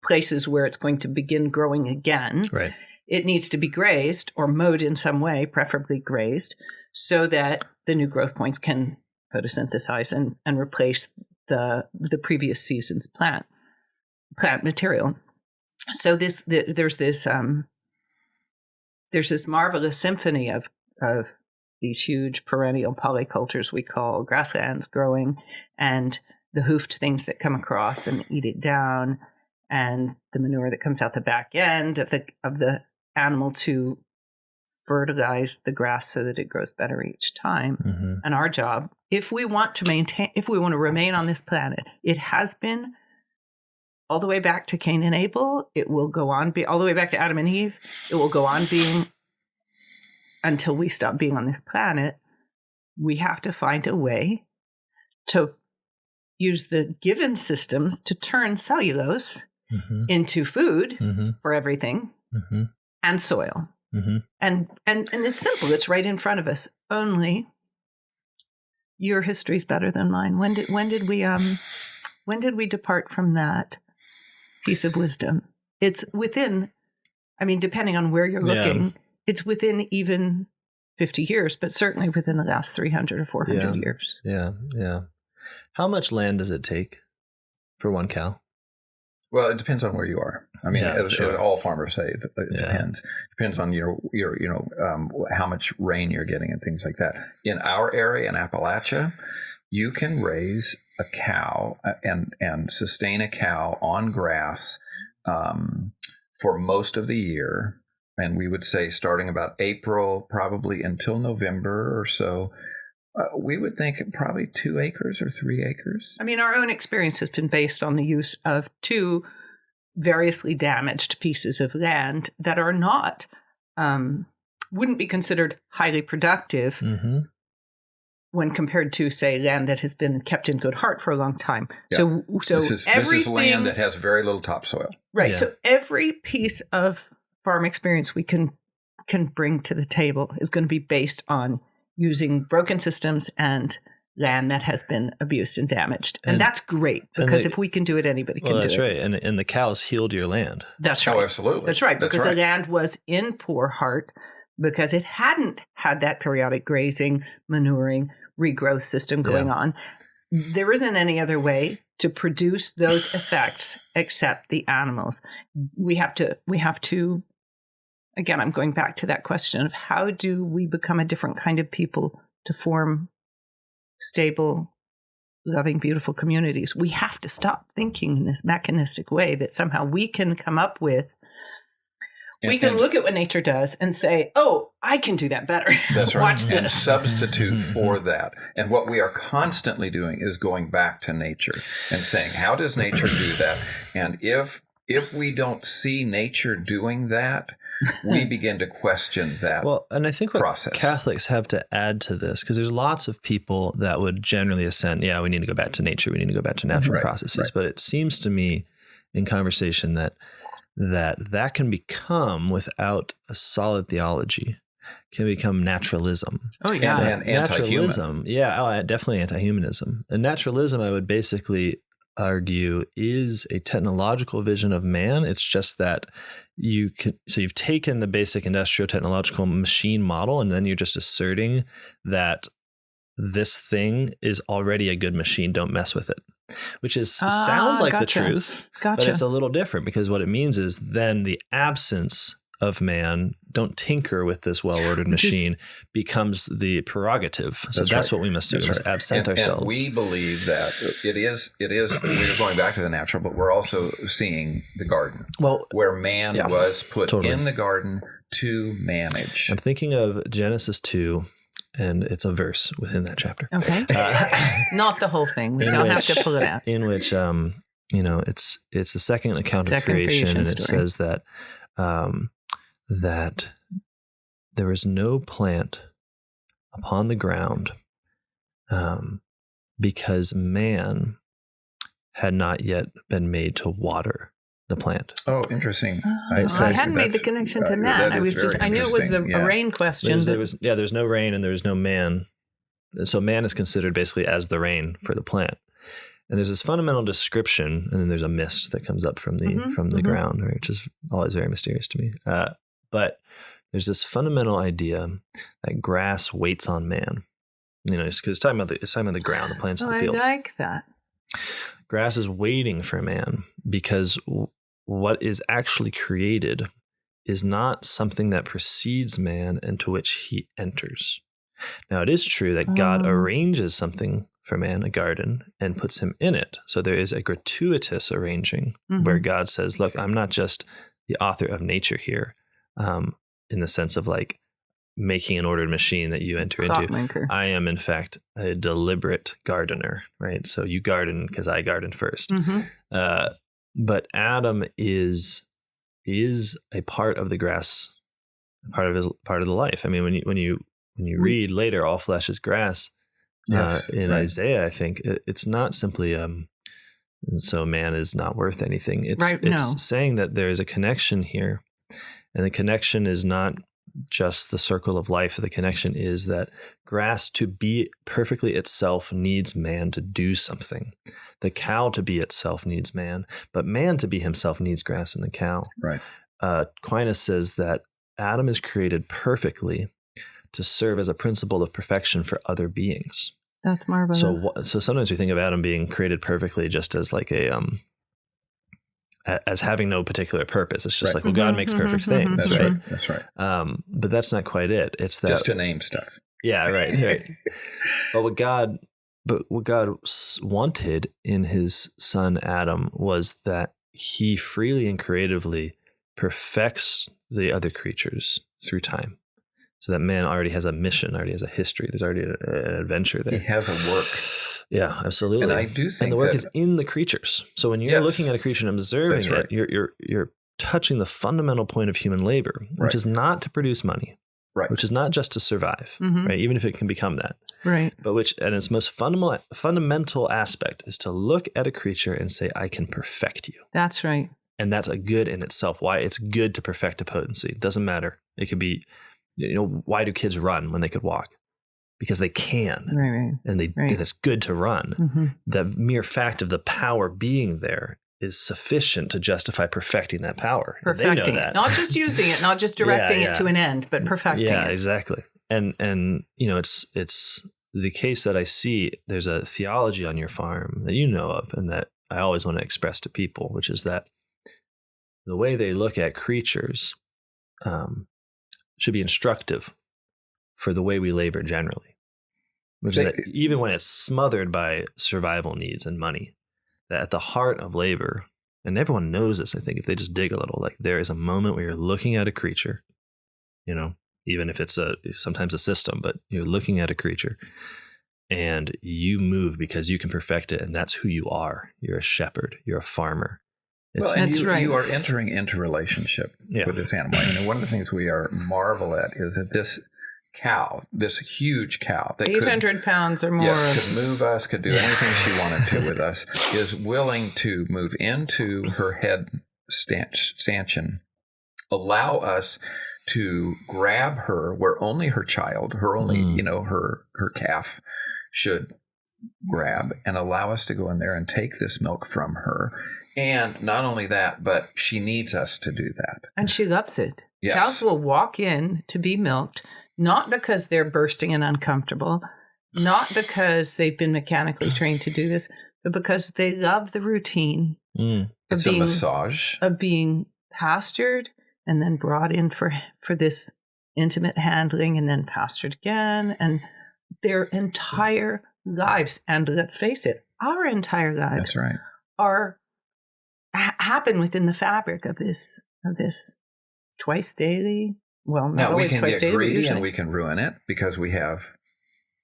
places where it's going to begin growing again. Right. It needs to be grazed or mowed in some way, preferably grazed, so that the new growth points can photosynthesize and replace the previous season's plant material. So there's this marvelous symphony of these huge perennial polycultures we call grasslands growing, and the hoofed things that come across and eat it down, and the manure that comes out the back end of the animal to fertilize the grass so that it grows better each time. And our job, if we want to remain on this planet, it has been all the way back to Cain and Abel. It will go on be all the way back to Adam and Eve. It will go on being until we stop being on this planet. We have to find a way to use the given systems to turn cellulose into food for everything and soil. And it's simple. It's right in front of us. Only your history's better than mine. When did we depart from that piece of wisdom? It's within, depending on where you're looking, it's within even 50 years, but certainly within the last 300 or 400 years. Yeah. How much land does it take for one cow? Well, it depends on where you are. I mean, as all farmers say, it depends. Depends on your how much rain you're getting and things like that. In our area in Appalachia, you can raise a cow and sustain a cow on grass for most of the year. And we would say starting about April, probably until November or so. We would think probably 2 acres or 3 acres. I mean, our own experience has been based on the use of 2 variously damaged pieces of land that are not, wouldn't be considered highly productive when compared to, say, land that has been kept in good heart for a long time. Yeah. So this is land that has very little topsoil. Right. Yeah. So every piece of farm experience we can bring to the table is going to be based on using broken systems and land that has been abused and damaged. And that's great, because if we can do it, anybody can do it. That's right. And the cows healed your land. That's right. Oh, absolutely. That's right. Because the land was in poor heart because it hadn't had that periodic grazing, manuring, regrowth system going on. There isn't any other way to produce those effects except the animals. We have to again, I'm going back to that question of how do we become a different kind of people to form stable, loving, beautiful communities? We have to stop thinking in this mechanistic way that somehow we can come up with. We can look at what nature does and say, oh, I can do that better. That's right. Watch and this. Substitute for that. And what we are constantly doing is going back to nature and saying, how does nature do that? And if we don't see nature doing that, we begin to question that. Well, and I think what process. Catholics have to add to this, because there's lots of people that would generally assent, we need to go back to nature, we need to go back to natural processes. Right. But it seems to me in conversation that can become, without a solid theology, can become naturalism. Oh, yeah. And naturalism. Definitely anti-humanism. And naturalism, I would basically argue, is a technological vision of man. It's just that you've taken the basic industrial technological machine model, and then you're just asserting that this thing is already a good machine. Don't mess with it, which sounds like the truth, but it's a little different, because what it means is then the absence of man, don't tinker with this well-ordered machine, becomes the prerogative. So that's what we must do, is absent ourselves. And we believe that it is, we're going back to the natural, but we're also seeing the garden, where man was put in the garden to manage. I'm thinking of Genesis 2, and it's a verse within that chapter. Okay. Not the whole thing. We don't have to pull it out. In which, it's the second account of creation, and it says that that there was no plant upon the ground because man had not yet been made to water the plant. Oh, interesting. I hadn't made the connection to man. I knew it was a rain question. There's no rain and there's no man. So man is considered basically as the rain for the plant. And there's this fundamental description, and then there's a mist that comes up from the ground, right, which is always very mysterious to me. But there's this fundamental idea that grass waits on man. Because it's talking about the ground, the plants in the field. I like that. Grass is waiting for man, because what is actually created is not something that precedes man into which he enters. Now, it is true that God arranges something for man, a garden, and puts him in it. So there is a gratuitous arranging where God says, look, I'm not just the author of nature here, in the sense of like making an ordered machine that you enter into. I am, in fact, a deliberate gardener, right? So you garden because I gardened first. But Adam is a part of the grass, part of the life. I mean, when you read later, all flesh is grass. Isaiah, I think it's not simply so man is not worth anything. It's saying that there is a connection here, and the connection is not just the circle of life. The connection is that grass, to be perfectly itself, needs man to do something. The cow, to be itself, needs man, but man, to be himself, needs grass and the cow. Right. Aquinas says that Adam is created perfectly to serve as a principle of perfection for other beings. That's marvelous. So sometimes we think of Adam being created perfectly just as like a as having no particular purpose. It's just like, well, God makes perfect things. That's right. That's right. But that's not quite it. It's that just to name stuff. Yeah, right. But what God wanted in his son Adam was that he freely and creatively perfects the other creatures through time. So that man already has a mission, already has a history. There's already an adventure there. He has a work. Yeah, absolutely. And I do think and the work is in the creatures. So when you're looking at a creature and observing it, you're touching the fundamental point of human labor, which is not to produce money, which is not just to survive, right? Even if it can become that, right? But and its most fundamental aspect is to look at a creature and say, "I can perfect you." That's right. And that's a good in itself. Why it's good to perfect a potency. It doesn't matter. It could be, why do kids run when they could walk? Because they can, right. And it's good to run. The mere fact of the power being there is sufficient to justify perfecting that power. Perfecting they know that. It, not just using it, not just directing it to an end, but perfecting it. Yeah, exactly. And it's the case that I see. There's a theology on your farm that you know of, and that I always want to express to people, which is that the way they look at creatures should be instructive for the way we labor generally, which is that even when it's smothered by survival needs and money, that at the heart of labor, and everyone knows this, I think, if they just dig a little, like there is a moment where you're looking at a creature, even if it's sometimes a system, but you're looking at a creature and you move because you can perfect it. And that's who you are. You're a shepherd. You're a farmer. You are entering into relationship with this animal. One of the things we marvel at is that this cow, this huge cow that 800 pounds or more, could move us, could do anything she wanted to with us, is willing to move into her head stanchion, allow us to grab her where only her child, her only, her calf should grab, and allow us to go in there and take this milk from her. And not only that, but she needs us to do that. And she loves it. Yes. Cows will walk in to be milked, not because they're bursting and uncomfortable, not because they've been mechanically trained to do this, but because they love the routine. It's a massage. Of being pastured and then brought in for this intimate handling and then pastured again. And their entire lives, and let's face it, our entire lives happen within the fabric of this twice daily. Well, now we can get greedy and we can ruin it because we have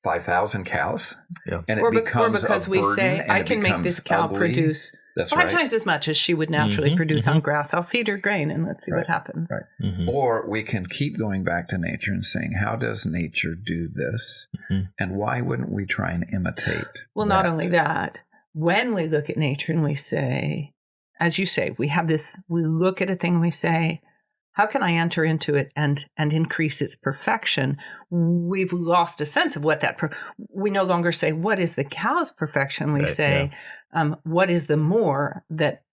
5,000 cows, and it becomes because a we burden, say, and I can make this cow produce 5 times as much as she would naturally produce on grass. I'll feed her grain and let's see what happens. Right. Or we can keep going back to nature and saying, how does nature do this? And why wouldn't we try and imitate? Well, not only that, when we look at nature and we say, as you say, we look at a thing and we say, how can I enter into it and increase its perfection? We've lost a sense of what we no longer say, what is the cow's perfection? We say, what is the more that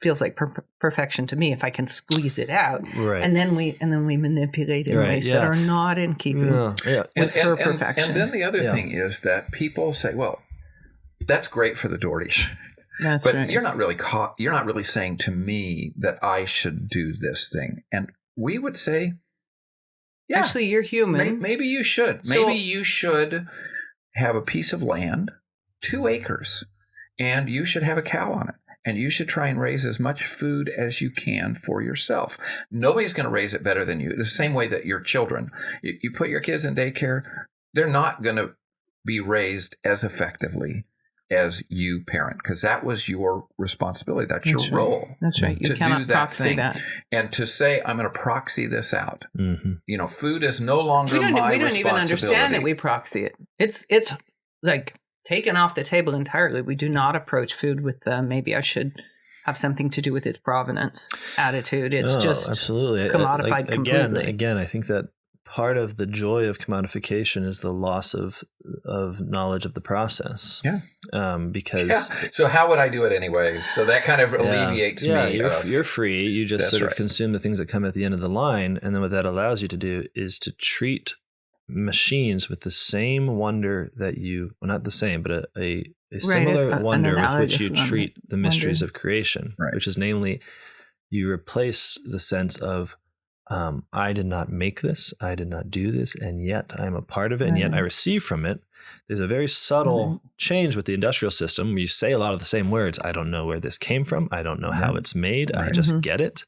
feels like perfection to me if I can squeeze it out? Right. And then we manipulate in ways that are not in keeping with her perfection. And then the other thing is that people say, well, that's great for the Dohertys. But you're not really saying to me that I should do this thing. And we would say, actually, you're human. Maybe you should. Maybe you should have a piece of land, 2 acres, and you should have a cow on it. And you should try and raise as much food as you can for yourself. Nobody's going to raise it better than you. The same way that your children, you put your kids in daycare, they're not going to be raised as effectively as you parent, because that was your responsibility. That's your role. That's right. You cannot do that proxy thing. That. And to say, I'm going to proxy this out. Food is no longer my responsibility. We don't even understand that we proxy it. It's like taken off the table entirely. We do not approach food with maybe I should have something to do with its provenance attitude. It's just absolutely commodified completely. Again, I think that part of the joy of commodification is the loss of knowledge of the process. Because so how would I do it anyway? So that kind of alleviates me. You're free. You just sort of consume the things that come at the end of the line, and then what that allows you to do is to treat machines with the same wonder that not the same, but a similar wonder with which you analogous treat the mysteries wonder. of creation, Right. which is namely, you replace the sense of, I did not make this, I did not do this, and yet I'm a part of it, and yet I receive from it. There's a very subtle change with the industrial system where you say a lot of the same words. I don't know where this came from. I don't know how it's made. I just get it.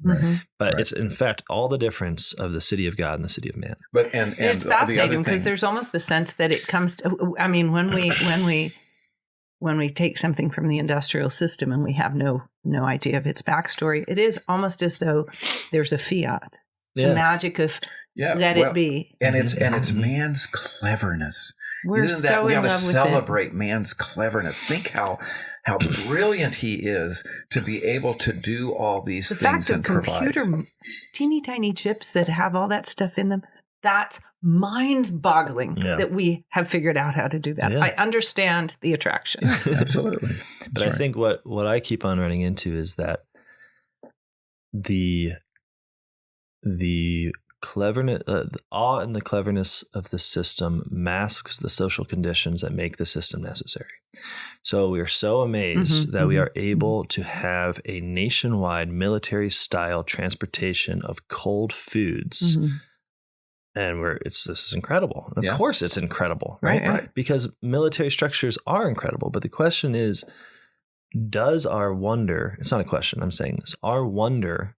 But it's in fact all the difference of the city of God and the city of man. But and It's fascinating because there's almost the sense that it comes to, I mean, when we take something from the industrial system and we have no idea of its backstory, it is almost as though there's a fiat, the magic of let it be. And it's man's cleverness. We're Isn't so that we in ought to love with celebrate man's cleverness? Think how brilliant he is to be able to do all these the things fact of and provide. teeny tiny chips that have all that stuff in them, that's mind-boggling that we have figured out how to do that. I understand the attraction. Absolutely. But I think what I keep on running into is that the cleverness, the awe and the cleverness of the system masks the social conditions that make the system necessary. So we are so amazed that we are able to have a nationwide military-style transportation of cold foods. And this is incredible. Of course it's incredible, right? Because military structures are incredible. But the question is, does our wonder, it's not a question, I'm saying this, our wonder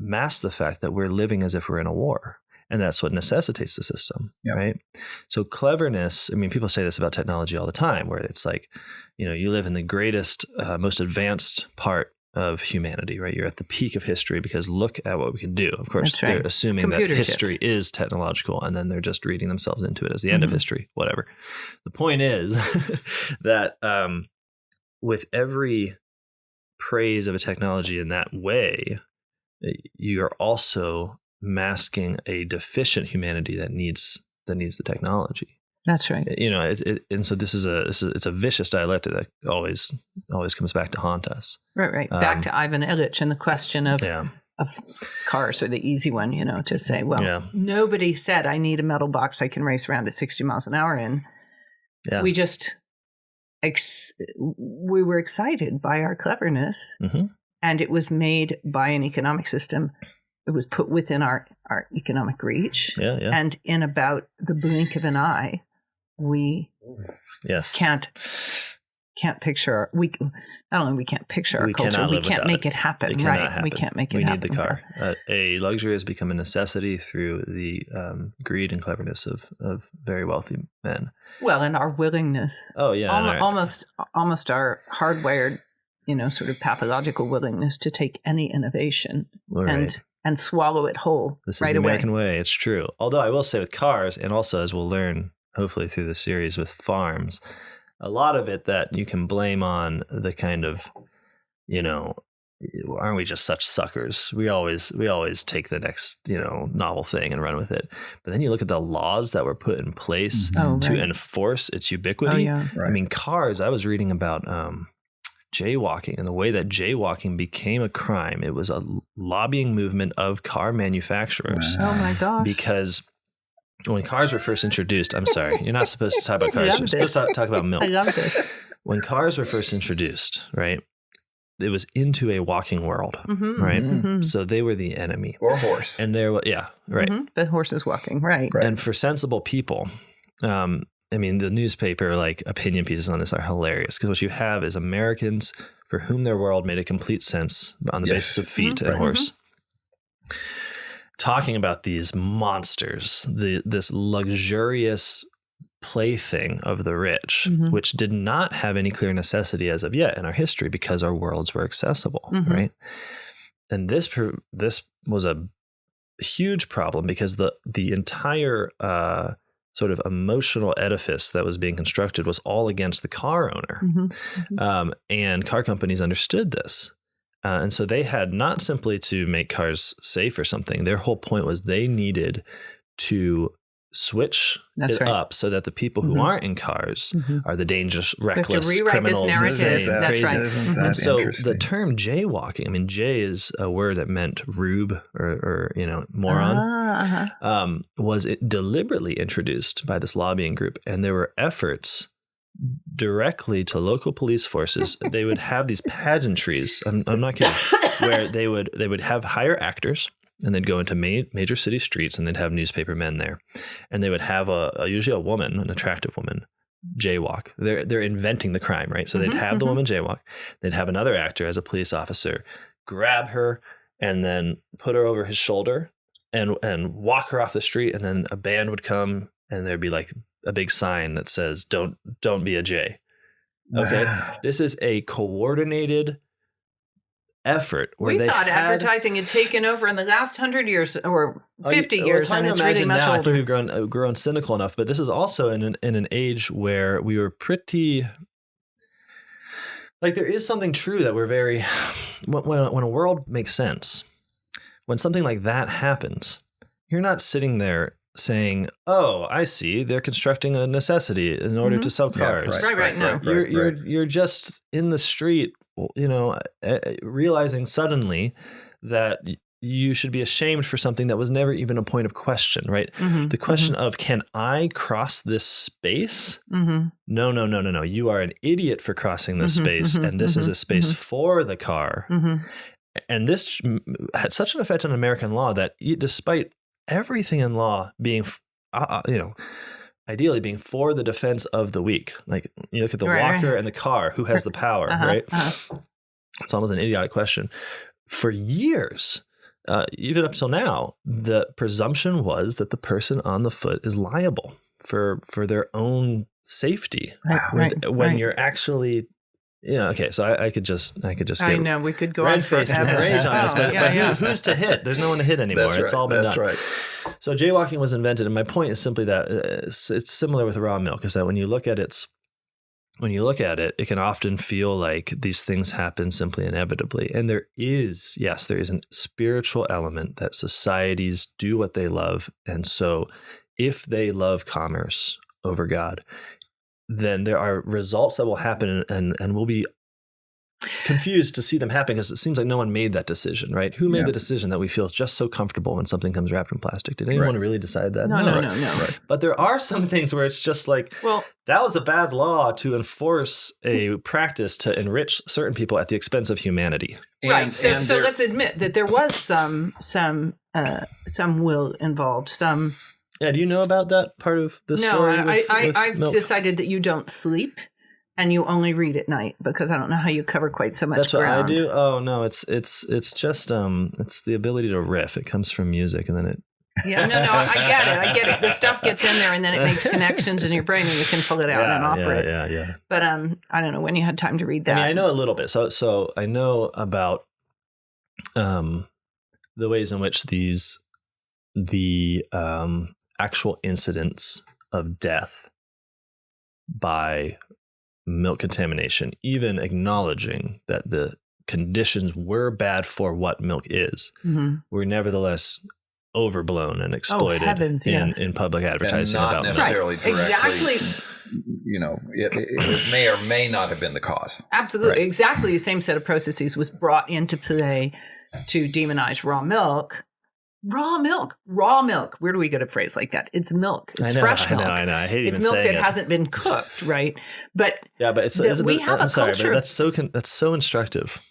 mask the fact that we're living as if we're in a war? And that's what necessitates the system, right? So cleverness, I mean, people say this about technology all the time, where it's like, you live in the greatest, most advanced part of humanity, right? You're at the peak of history because look at what we can do. Of course, they're assuming Computer that history chips. Is technological, and then they're just reading themselves into it as the end of history, whatever. The point is that with every praise of a technology in that way, you are also masking a deficient humanity that needs the technology. That's right. And so it's a vicious dialectic that always comes back to haunt us. Right. Back to Ivan Illich and the question of cars are the easy one, to say, nobody said I need a metal box I can race around at 60 miles an hour in. Yeah. We just we were excited by our cleverness, and it was made by an economic system. It was put within our economic reach. And in about the blink of an eye, we can't picture we can't picture our culture. We can't make it happen. Right. We can't make it happen. We need the car. A luxury has become a necessity through the greed and cleverness of very wealthy men. Well, and our willingness. Oh yeah. Almost our hardwired, sort of pathological willingness to take any innovation and swallow it whole. This is the American way. It's true. Although I will say with cars, and also as we'll learn hopefully through the series with farms, a lot of it that you can blame on the kind of, aren't we just such suckers? We always take the next, novel thing and run with it. But then you look at the laws that were put in place to enforce its ubiquity. I mean, cars, I was reading about jaywalking and the way that jaywalking became a crime. It was a lobbying movement of car manufacturers. Oh my gosh. Because when cars were first introduced, I'm sorry, you're not supposed to talk about cars. You're supposed to talk about milk. I love this. When cars were first introduced, right, it was into a walking world, right? So they were the enemy. Or horse. And there, The horse is walking, right. And for sensible people, the newspaper, opinion pieces on this are hilarious because what you have is Americans for whom their world made a complete sense on the basis of feet and horse. Talking about these monsters, this luxurious plaything of the rich, which did not have any clear necessity as of yet in our history because our worlds were accessible, right? And this was a huge problem because the entire sort of emotional edifice that was being constructed was all against the car owner. And car companies understood this. And so they had not simply to make cars safe or something. Their whole point was they needed to switch up so that the people who aren't in cars are the dangerous, reckless criminals. This narrative. That's right. And so the term jaywalking, jay is a word that meant rube or moron, was deliberately introduced by this lobbying group. And there were efforts directly to local police forces. They would have these pageantries. I'm not kidding. Where they would have hire actors, and they'd go into major city streets, and they'd have newspaper men there, and they would have usually a woman, an attractive woman, jaywalk. They're inventing the crime, right? So they'd have the woman jaywalk. They'd have another actor as a police officer grab her and then put her over his shoulder and walk her off the street, and then a band would come, and there'd be like a big sign that says don't be a Jay. Okay. Wow. This is a coordinated effort where we thought advertising had taken over in the last 100 years or 50 years, and it's really much older. I think we've grown cynical enough, but this is also in an age where we were pretty, like, there is something true that we're very, when a world makes sense, when something like that happens, you're not sitting there saying, "Oh, I see, they're constructing a necessity in order to sell cars." Yeah, right. No, you're just in the street, realizing suddenly that you should be ashamed for something that was never even a point of question, right? The question of, can I cross this space? No. You are an idiot for crossing this space, and this is a space for the car. And this had such an effect on American law that despite everything in law being, ideally being for the defense of the weak. Like, you look at the walker and the car, who has the power, right? It's almost an idiotic question. For years, even up till now, the presumption was that the person on the foot is liable for their own safety. When you're actually... okay, so I could just get I know, we could go on red-faced with rage on this, but who's to hit? There's no one to hit anymore. It's all been done. Right. So jaywalking was invented, and my point is simply that it's similar with raw milk, is that when you look at it, it can often feel like these things happen simply inevitably. And there is a spiritual element that societies do what they love. And so if they love commerce over God, then there are results that will happen, and we'll be confused to see them happen, because it seems like no one made that decision, right? Who made the decision that we feel just so comfortable when something comes wrapped in plastic? Did anyone really decide that? No. Right. But there are some things where it's just like, that was a bad law to enforce a practice to enrich certain people at the expense of humanity. Right. So let's admit that there was some will involved, some... Yeah, do you know about that part of the story? No, I've decided that you don't sleep and you only read at night, because I don't know how you cover quite so much ground. That's what I do? Oh, no, it's just, it's the ability to riff. It comes from music, and then it... Yeah, no, I get it. The stuff gets in there, and then it makes connections in your brain, and you can pull it out and offer it. Yeah. But I don't know when you had time to read that. I mean, I know a little bit. So I know about the ways in which the actual incidents of death by milk contamination, even acknowledging that the conditions were bad for what milk is, were nevertheless overblown and exploited in public advertising and not about necessarily milk. Directly, exactly. It may or may not have been the cause. Absolutely. Exactly the same set of processes was brought into play to demonize raw milk. Raw milk. Where do we get a phrase like that? It's milk. It's fresh milk. I know. I hate it's even saying milk that hasn't been cooked, right? But we have a culture. But that's so instructive.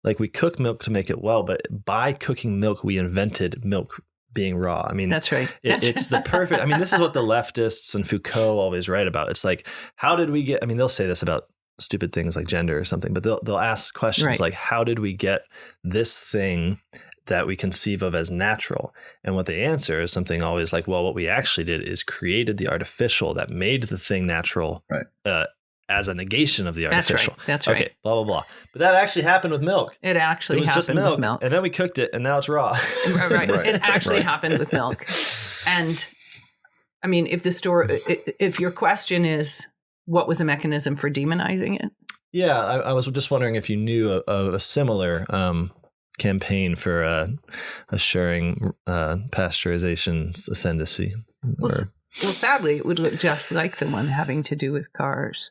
Like, we cook milk to make it well, but by cooking milk, we invented milk being raw. I mean, that's right. It's the perfect. I mean, this is what the leftists and Foucault always write about. It's like, how did we get? I mean, they'll say this about stupid things like gender or something, but they'll ask questions like, how did we get this thing that we conceive of as natural? And what they answer is something always like, well, what we actually did is created the artificial that made the thing natural, as a negation of the artificial. That's right. Okay, blah, blah, blah. But that actually happened with milk. It actually happened just milk, with milk. And then we cooked it, and now it's raw. Right. It actually happened with milk. And I mean, if your question is, what was the mechanism for demonizing it? Yeah, I was just wondering if you knew of a similar campaign for assuring pasteurization's ascendancy. Well, sadly, it would look just like the one having to do with cars.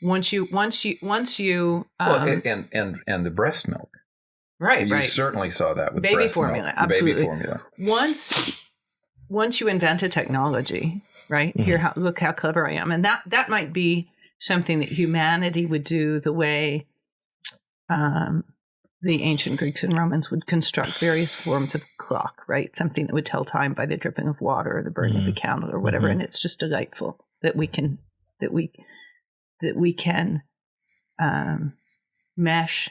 Once you and the breast milk. Right. You certainly saw that with baby breast formula. Milk, absolutely. Baby formula. once you invent a technology, right? Mm-hmm. Look how clever I am. And that might be something that humanity would do the way the ancient Greeks and Romans would construct various forms of clock, right? Something that would tell time by the dripping of water or the burning of a candle or whatever. And it's just delightful that we can mesh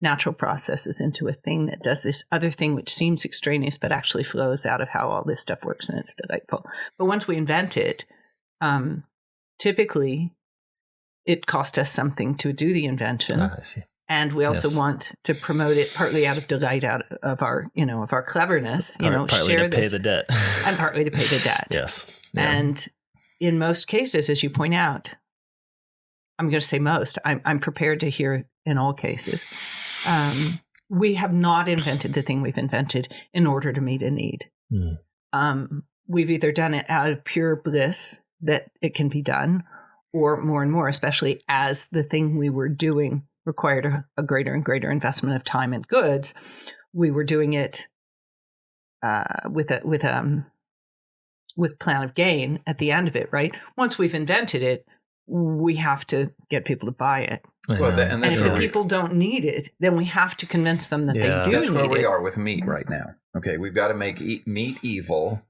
natural processes into a thing that does this other thing which seems extraneous but actually flows out of how all this stuff works, and it's delightful. But once we invent it, typically it cost us something to do the invention. I see. And we also want to promote it partly out of delight, out of our, of our cleverness, partly share to pay this, the debt. and partly to pay the debt. Yes. Yeah. And in most cases, as you point out, I'm going to say most, I'm prepared to hear in all cases, we have not invented the thing we've invented in order to meet a need. We've either done it out of pure bliss that it can be done, or more and more, especially as the thing we were doing required a greater and greater investment of time and goods, we were doing it with plan of gain at the end of it, right? Once we've invented it, we have to get people to buy it. And if the people don't need it, then we have to convince them that they do need it. That's where we are with meat right now. Okay, we've got to make meat evil.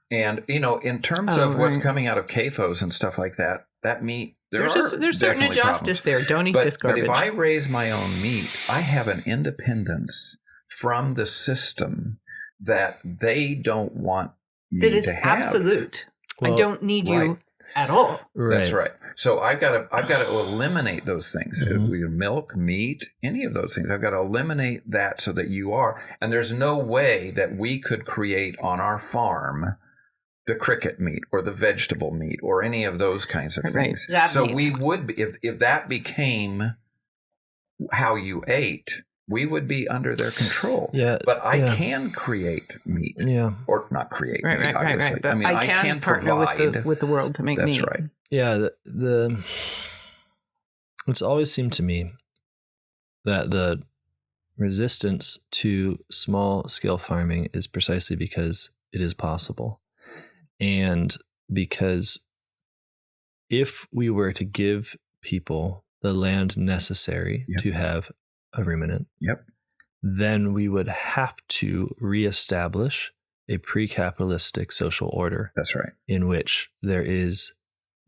And, in terms of what's coming out of CAFOs and stuff like that, that meat, there's certain injustice there. Don't eat this garbage. But if I raise my own meat, I have an independence from the system that they don't want me to have. That is absolute. Well, I don't need you at all. Right. That's right. So I've got to eliminate those things. Milk, meat, any of those things. I've got to eliminate that so that you are. And there's no way that we could create on our farm the cricket meat or the vegetable meat or any of those kinds of things. So we would be, if that became how you ate, we would be under their control. Yeah, but I can create meat. Yeah, or not create meat, obviously. But I can partner with the world to make meat. That's right. Yeah, it's always seemed to me that the resistance to small scale farming is precisely because it is possible. And because if we were to give people the land necessary to have a ruminant, then we would have to reestablish a pre-capitalistic social order. That's right. In which there is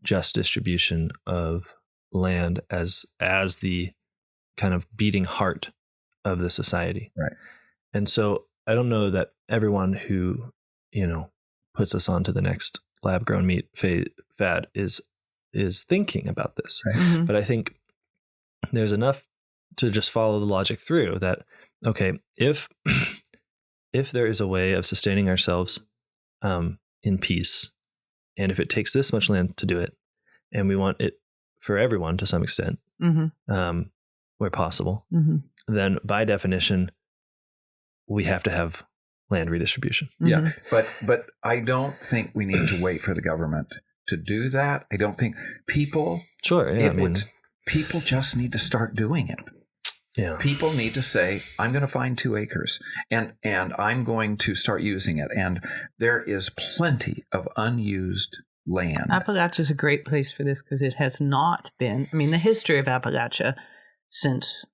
just distribution of land as the kind of beating heart of the society. Right. And so I don't know that everyone who, puts us onto the next lab-grown meat fad is thinking about this. Right. But I think there's enough to just follow the logic through that, okay, if there is a way of sustaining ourselves in peace, and if it takes this much land to do it, and we want it for everyone to some extent, where possible, then by definition, we have to have land redistribution. Yeah, but I don't think we need to wait for the government to do that. I don't think people. Sure, yeah. People just need to start doing it. Yeah. People need to say, I'm going to find 2 acres and I'm going to start using it. And there is plenty of unused land. Appalachia is a great place for this because it has not been. The history of Appalachia since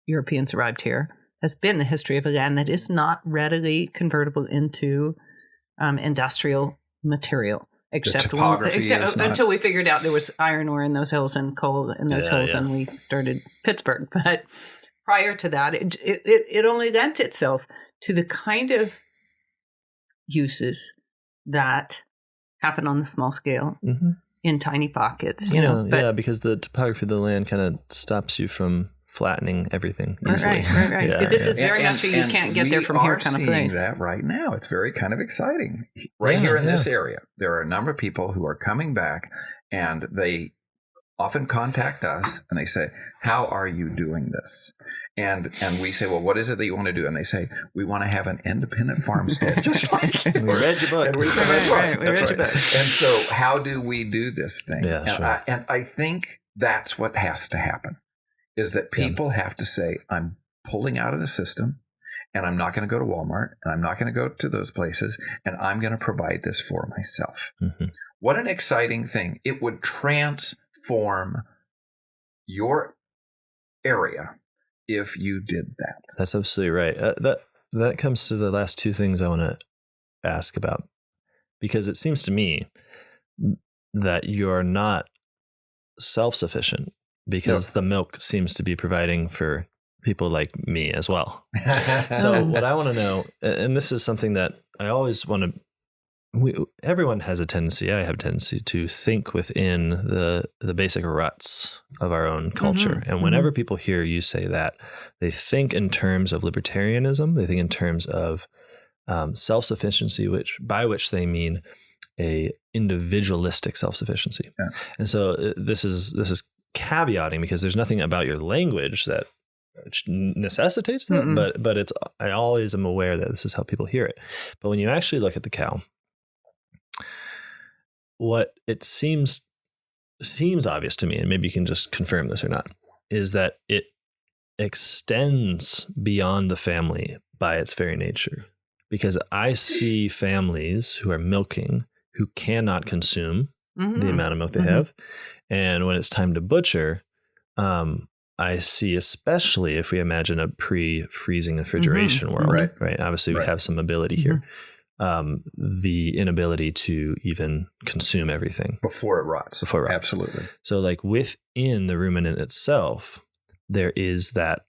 Europeans arrived here has been the history of a land that is not readily convertible into industrial material. Until we figured out there was iron ore in those hills and coal in those hills, and we started Pittsburgh. But prior to that, it only lent itself to the kind of uses that happen on the small scale in tiny pockets. Because the topography of the land kind of stops you from flattening everything easily. Right. Yeah, this is very much you can't get there from here kind of place. We are seeing that right now. It's very kind of exciting. Here in this area, there are a number of people who are coming back, and they often contact us and they say, how are you doing this? And we say, well, what is it that you want to do? And they say, we want to have an independent farmstead. Just like we read your book. And so how do we do this thing? Yeah, sure. And I think that's what has to happen. Is that people have to say, I'm pulling out of the system and I'm not going to go to Walmart, and I'm not going to go to those places, and I'm going to provide this for myself. Mm-hmm. What an exciting thing. It would transform your area if you did that. That's absolutely right. That comes to the last two things I want to ask about, because it seems to me that you're not self-sufficient, because the milk seems to be providing for people like me as well. So what I want to know, and this is something that I always want to, everyone has a tendency, I have a tendency to think within the basic ruts of our own culture. Mm-hmm. And whenever people hear you say that, they think in terms of libertarianism, they think in terms of self-sufficiency, by which they mean a individualistic self-sufficiency. Yeah. And so this is caveating, because there's nothing about your language that necessitates that, but it's, I always am aware that this is how people hear it. But when you actually look at the cow, what it seems obvious to me, and maybe you can just confirm this or not, is that it extends beyond the family by its very nature. Because I see families who are milking who cannot consume the amount of milk they have. And when it's time to butcher, I see, especially if we imagine a pre-freezing refrigeration world, right? Obviously, we have some ability here. The inability to even consume everything before it rots. Absolutely. So like within the ruminant itself, there is that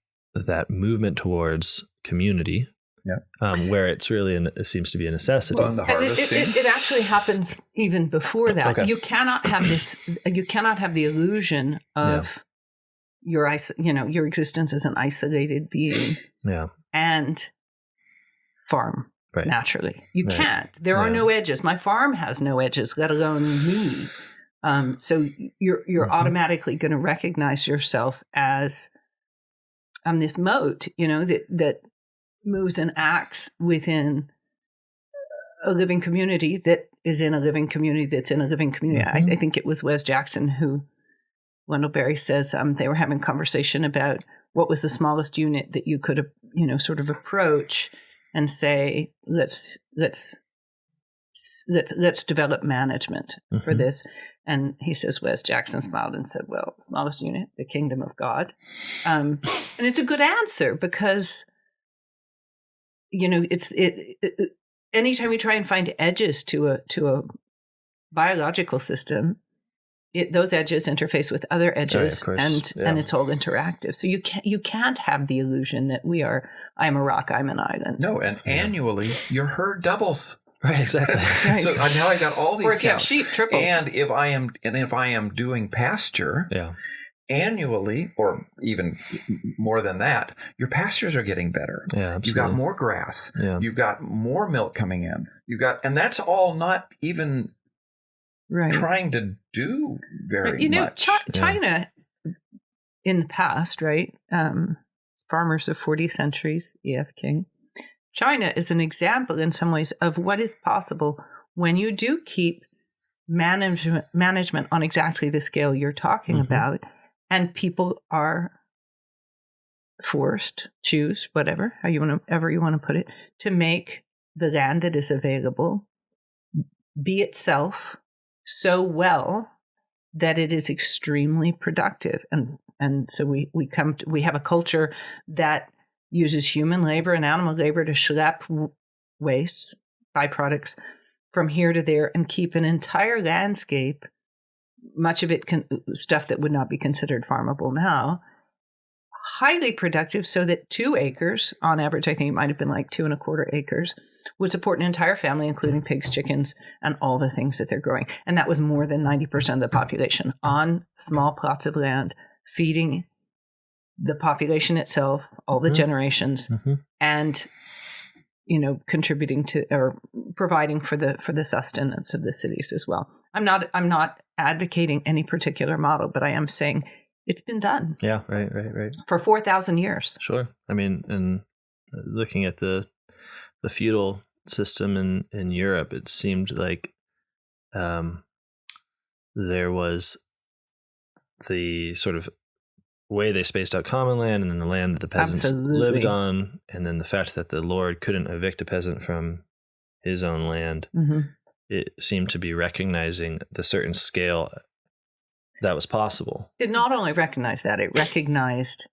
movement towards community. Where it's really it seems to be a necessity. Well, and the harvesting. It actually happens even before that. Okay. You cannot have this. You cannot have the illusion of your existence as an isolated being. And farm naturally. You can't. There are no edges. My farm has no edges, let alone me. So you're automatically going to recognize yourself as this moat. That moves and acts within a living community that is in a living community that's in a living community. I think it was Wes Jackson who, Wendell Berry says, they were having a conversation about what was the smallest unit that you could, sort of approach and say, let's develop management for this. And he says, Wes Jackson smiled and said, well, smallest unit, the kingdom of God. And it's a good answer, because anytime you try and find edges to a biological system, those edges interface with other edges, and it's all interactive. So you can't have the illusion that I'm a rock, I'm an island. No, and annually your herd doubles. Right, exactly. Right. So now I got all these or if you have sheep, triples. And if I am doing pasture, annually, or even more than that, your pastures are getting better. Yeah, absolutely. You've got more grass. Yeah. You've got more milk coming in. And that's all not even trying to do very much. China, in the past, farmers of 40 centuries, E.F. King. China is an example in some ways of what is possible when you do keep management on exactly the scale you're talking about. And people are forced, choose, whatever you want to put it, to make the land that is available be itself so well that it is extremely productive. And so we have a culture that uses human labor and animal labor to schlep waste, byproducts, from here to there and keep an entire landscape, much of it stuff that would not be considered farmable now, highly productive, so that 2 acres, on average, I think it might have been like 2.25 acres, would support an entire family, including pigs, chickens, and all the things that they're growing. And that was more than 90% of the population on small plots of land, feeding the population itself, all the generations, and contributing to or providing for the sustenance of the cities as well. I'm not advocating any particular model, but I am saying it's been done. Yeah, right. For 4,000 years. Sure. I mean, and looking at the feudal system in Europe, it seemed like there was the sort of way they spaced out common land and then the land that the peasants Absolutely. lived on, and then the fact that the Lord couldn't evict a peasant from his own land, it seemed to be recognizing the certain scale that was possible. It not only recognized that, it recognized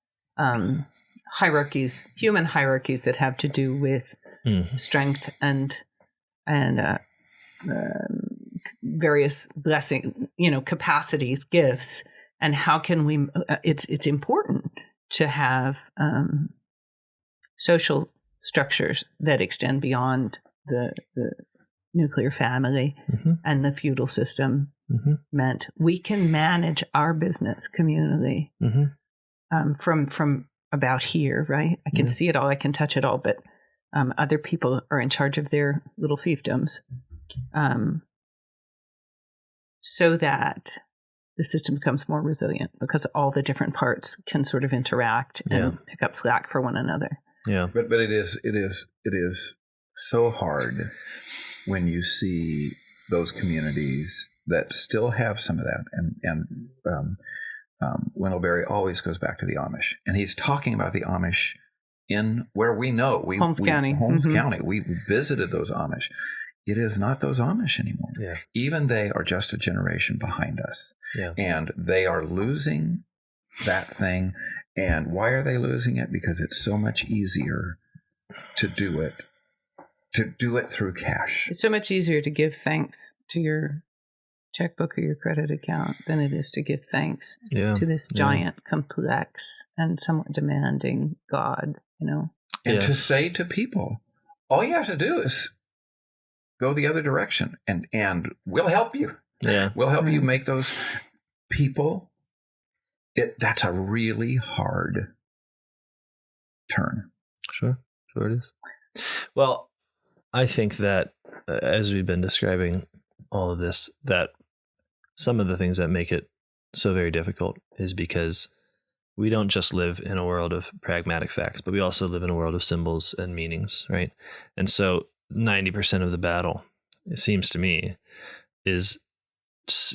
hierarchies, human hierarchies that have to do with strength and various blessing, capacities, gifts, and how can we? It's important to have social structures that extend beyond the nuclear family and the feudal system. Meant we can manage our business community from about here, right? I can see it all, I can touch it all, but other people are in charge of their little fiefdoms, so that the system becomes more resilient because all the different parts can sort of interact and pick up slack for one another. Yeah, but it is so hard when you see those communities that still have some of that, and Wendell Berry always goes back to the Amish, and he's talking about the Amish in where we know Holmes County. County. We visited those Amish. It is not those Amish anymore. Yeah. Even they are just a generation behind us. Yeah. And they are losing that thing. And why are they losing it? Because it's so much easier to do it through cash. It's so much easier to give thanks to your checkbook or your credit account than it is to give thanks to this giant, complex, and somewhat demanding God, And to say to people, all you have to do is go the other direction, and we'll help you. Yeah. We'll help you make those people. That's a really hard turn. Sure it is. Well, I think that as we've been describing all of this, that some of the things that make it so very difficult is because we don't just live in a world of pragmatic facts, but we also live in a world of symbols and meanings, right? And so 90% of the battle, it seems to me, is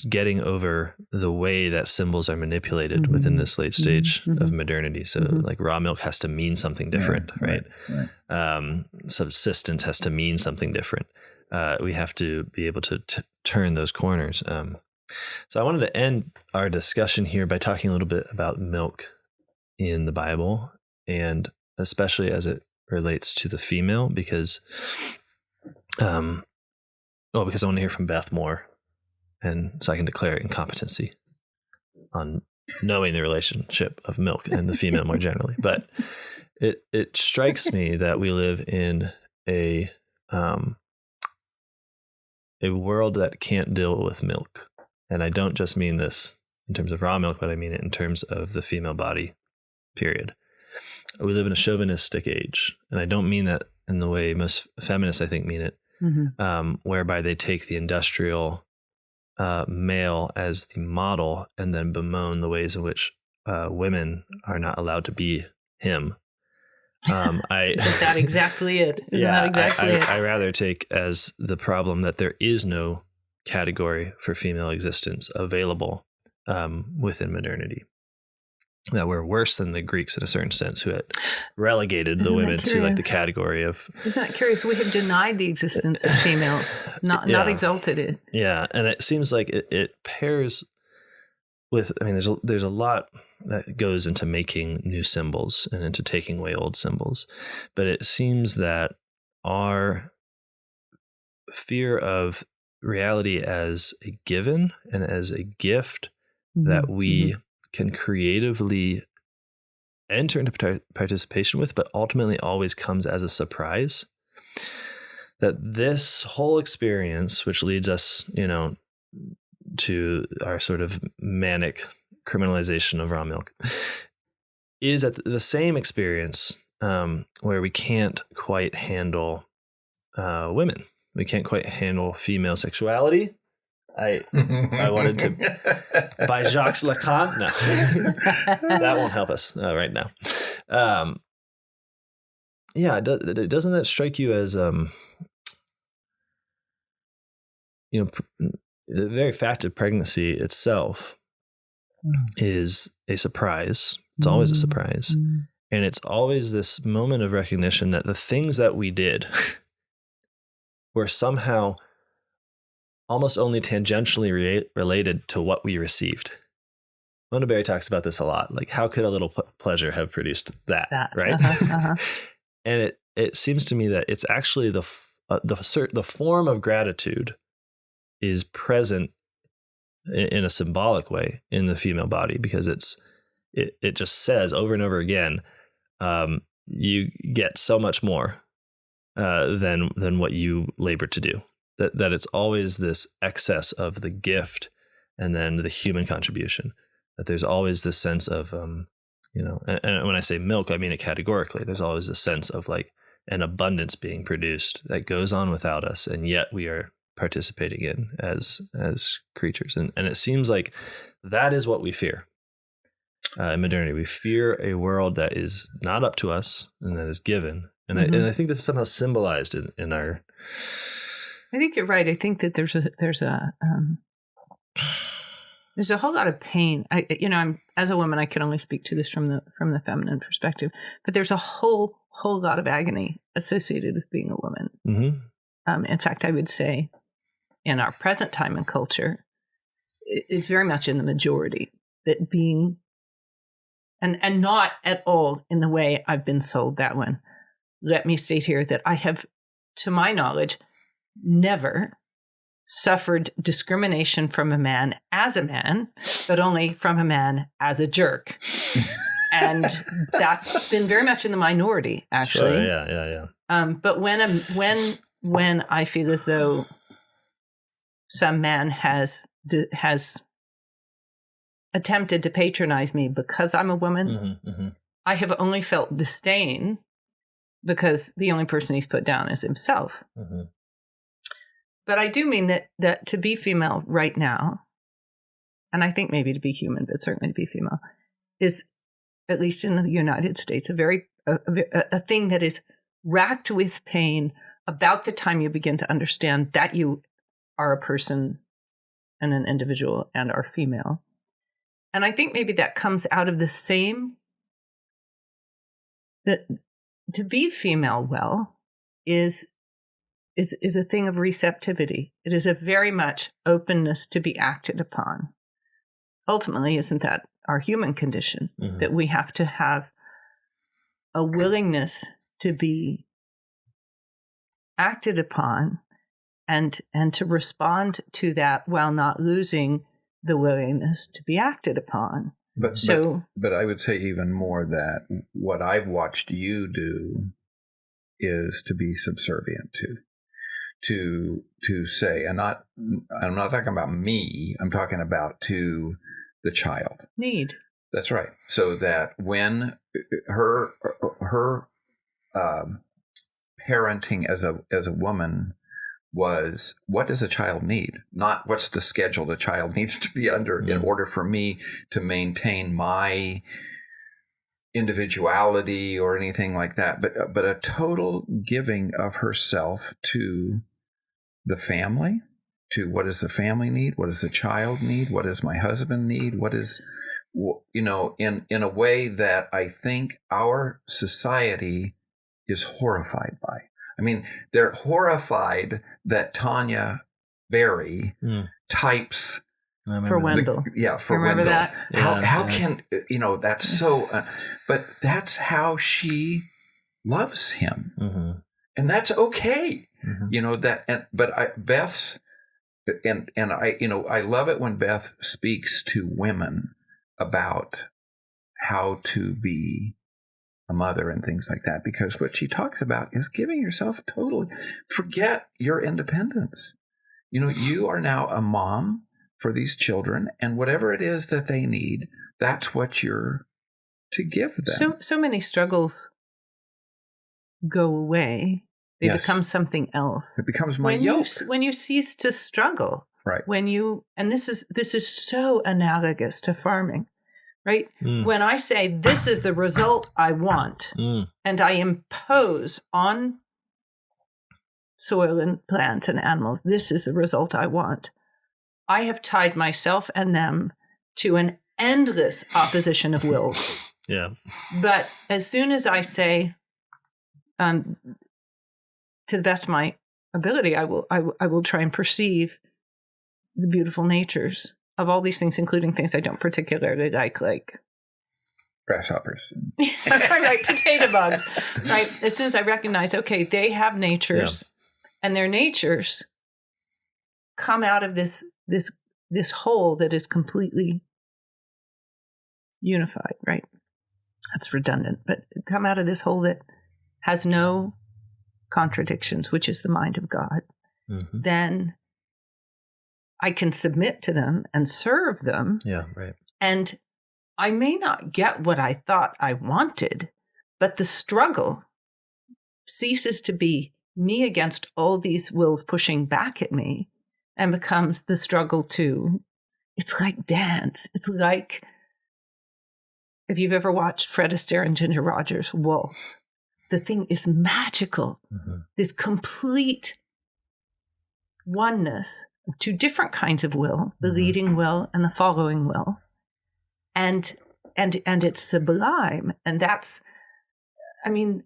getting over the way that symbols are manipulated within this late stage of modernity. So like raw milk has to mean something different, right? Subsistence has to mean something different. We have to be able to turn those corners. So I wanted to end our discussion here by talking a little bit about milk in the Bible, and especially as it relates to the female, because I want to hear from Beth more, and so I can declare incompetency on knowing the relationship of milk and the female more generally. But it strikes me that we live in a world that can't deal with milk. And I don't just mean this in terms of raw milk, but I mean it in terms of the female body, period. We live in a chauvinistic age. And I don't mean that in the way most feminists, I think, mean it, whereby they take the industrial male as the model and then bemoan the ways in which women are not allowed to be him. Isn't that exactly it? I rather take as the problem that there is no category for female existence available within modernity. That we're worse than the Greeks in a certain sense, who had relegated the women to like the category of. Isn't that curious? We have denied the existence of females, not exalted it. Yeah, and it seems like it pairs with. I mean, there's a lot that goes into making new symbols and into taking away old symbols, but it seems that our fear of reality as a given and as a gift that we can creatively enter into participation with, but ultimately always comes as a surprise. That this whole experience, which leads us, to our sort of manic criminalization of raw milk, is at the same experience where we can't quite handle women. We can't quite handle female sexuality. I wanted to by Jacques Lacan. No, that won't help us right now. Doesn't that strike you as the very fact of pregnancy itself is a surprise It's always a surprise. And it's always this moment of recognition that the things that we did were somehow almost only tangentially related to what we received. Mona Berry talks about this a lot. Like, how could a little pleasure have produced that, right? And it seems to me that it's actually the form of gratitude is present in a symbolic way in the female body, because it just says over and over again, you get so much more than what you labor to do. That it's always this excess of the gift and then the human contribution. That there's always this sense of, and when I say milk, I mean it categorically. There's always a sense of like an abundance being produced that goes on without us, and yet we are participating in as creatures. And it seems like that is what we fear. In modernity, we fear a world that is not up to us and that is given. And I think this is somehow symbolized in our. I think you're right. I think that there's a whole lot of pain. I'm as a woman, I can only speak to this from the feminine perspective, but there's a whole lot of agony associated with being a woman. Mm-hmm. In fact, I would say, in our present time and culture, it's very much in the majority that being, and not at all in the way I've been sold that one. Let me state here that I have, to my knowledge, never suffered discrimination from a man as a man, but only from a man as a jerk. And that's been very much in the minority, actually. Sure, yeah. But when I feel as though some man has attempted to patronize me because I'm a woman, I have only felt disdain because the only person he's put down is himself. Mm-hmm. But I do mean that to be female right now, and I think maybe to be human, but certainly to be female, is, at least in the United States, a thing that is racked with pain about the time you begin to understand that you are a person and an individual and are female. And I think maybe that comes out of the same, that to be female well is a thing of receptivity. It is a very much openness to be acted upon. Ultimately, isn't that our human condition? Mm-hmm. That we have to have a willingness to be acted upon and to respond to that while not losing the willingness to be acted upon. But I would say even more that what I've watched you do is to be subservient to say, and I'm not talking about me, I'm talking about to the child. Need. That's right. So that when her parenting as a woman was, what does a child need? Not what's the schedule the child needs to be under in order for me to maintain my individuality or anything like that, but a total giving of herself to the family, to what does the family need? What does the child need? What does my husband need? What is, in a way that I think our society is horrified by. I mean, they're horrified that Tanya Berry types for Wendell. For Remember Wendell. That? How can, that's so, but that's how she loves him. Mm-hmm. And that's okay. Mm-hmm. Beth's, I love it when Beth speaks to women about how to be a mother and things like that, because what she talks about is giving yourself totally, forget your independence. You are now a mom for these children, and whatever it is that they need, that's what you're to give them. So many struggles go away. They become something else. It becomes my yoke. When you cease to struggle. Right. And this is so analogous to farming, right? When I say this is the result I want, and I impose on soil and plants and animals, this is the result I want, I have tied myself and them to an endless opposition of wills. Yeah. But as soon as I say, to the best of my ability, I will try and perceive the beautiful natures of all these things, including things I don't particularly like grasshoppers, right, potato bugs. Right, as soon as I recognize, okay, they have natures, and their natures come out of this whole that is completely unified. Right, that's redundant, but come out of this whole that has no contradictions, which is the mind of God. Mm-hmm. Then I can submit to them and serve them. Yeah, right. And I may not get what I thought I wanted, but the struggle ceases to be me against all these wills pushing back at me and becomes the struggle to, it's like dance. It's like, if you've ever watched Fred Astaire and Ginger Rogers waltz, the thing is magical. Mm-hmm. This complete oneness of two different kinds of will, the leading will and the following will. And it's sublime. And that's, I mean,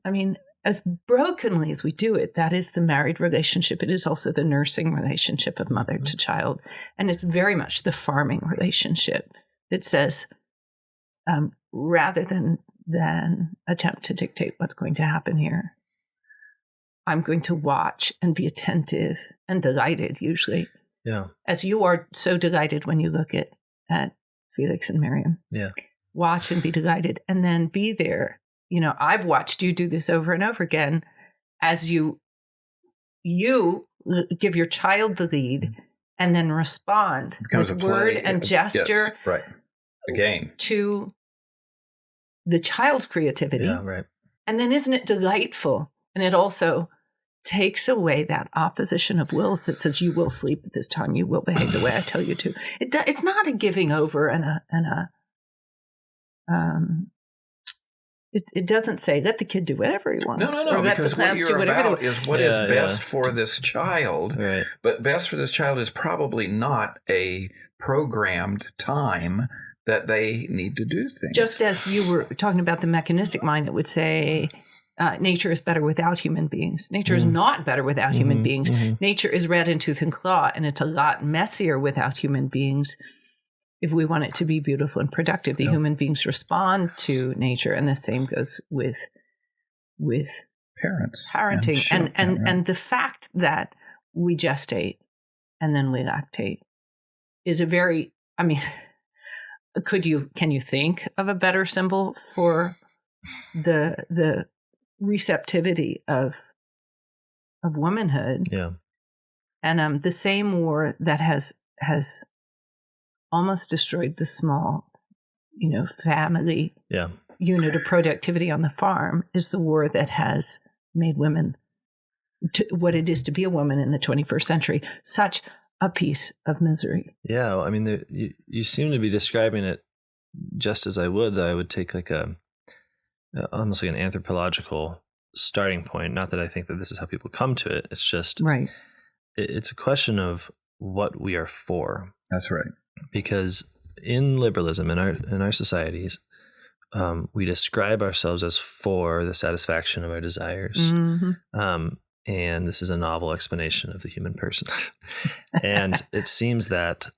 as brokenly as we do it, that is the married relationship. It is also the nursing relationship of mother to child. And it's very much the farming relationship that says, rather than attempt to dictate what's going to happen here, I'm going to watch and be attentive and delighted, usually. Yeah. As you are so delighted when you look at Felix and Miriam. Yeah. Watch and be delighted, and then be there. You know, I've watched you do this over and over again as you give your child the lead and then respond with word and gesture. Yes, right. Again. To the child's creativity. Yeah, right. And then isn't it delightful? And it also takes away that opposition of wills that says you will sleep at this time, you will behave the way I tell you to. It's not a giving over it doesn't say let the kid do whatever he wants. No, or let because the plants what do you're whatever about is what is best for this child. Right. But best for this child is probably not a programmed time that they need to do things. Just as you were talking about the mechanistic mind that would say nature is better without human beings. Nature is not better without human beings. Nature is red in tooth and claw, and it's a lot messier without human beings. If we want it to be beautiful and productive, the human beings respond to nature, and the same goes with parents, parenting, and the fact that we gestate and then we lactate is a very, I mean, can you think of a better symbol for the receptivity of womanhood? Yeah. And the same war that has almost destroyed the small, family unit of productivity on the farm is the war that has made women what it is to be a woman in the 21st century such a piece of misery. Yeah, I mean, you seem to be describing it just as I would take like almost like an anthropological starting point. Not that I think that this is how people come to it. It's just right. It's a question of what we are for. That's right. Because in liberalism, in our societies, we describe ourselves as for the satisfaction of our desires. And this is a novel explanation of the human person. And it seems that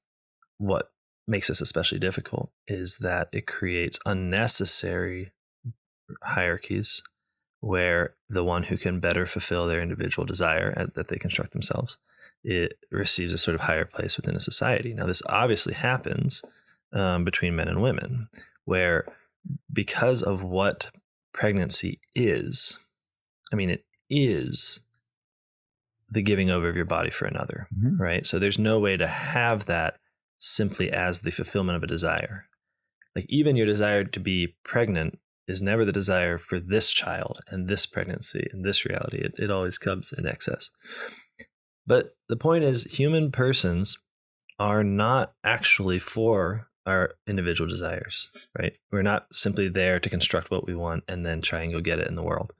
what makes this especially difficult is that it creates unnecessary hierarchies where the one who can better fulfill their individual desire that they construct themselves, it receives a sort of higher place within a society. Now, this obviously happens between men and women, where because of what pregnancy is, I mean, it is the giving over of your body for another, right? So there's no way to have that simply as the fulfillment of a desire. Like even your desire to be pregnant is never the desire for this child and this pregnancy and this reality. It always comes in excess. But the point is, human persons are not actually for our individual desires, right? We're not simply there to construct what we want and then try and go get it in the world.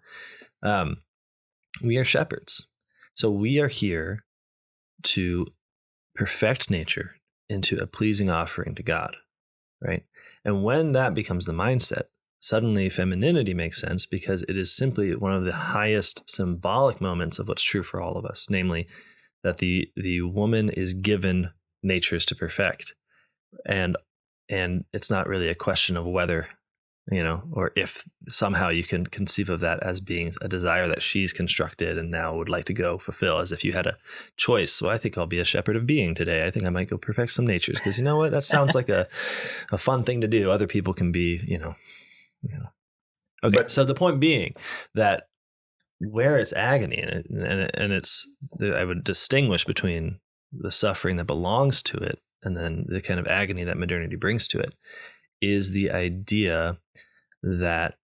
We are shepherds. So we are here to perfect nature into a pleasing offering to God, right? And when that becomes the mindset, suddenly femininity makes sense because it is simply one of the highest symbolic moments of what's true for all of us, namely that the woman is given natures to perfect. And it's not really a question of whether, or if somehow you can conceive of that as being a desire that she's constructed and now would like to go fulfill, as if you had a choice. Well, I think I'll be a shepherd of being today. I think I might go perfect some natures because you know what? That sounds like a fun thing to do. Other people can be, Okay. So the point being that where it's agony and it's, I would distinguish between the suffering that belongs to it and then the kind of agony that modernity brings to it is the idea that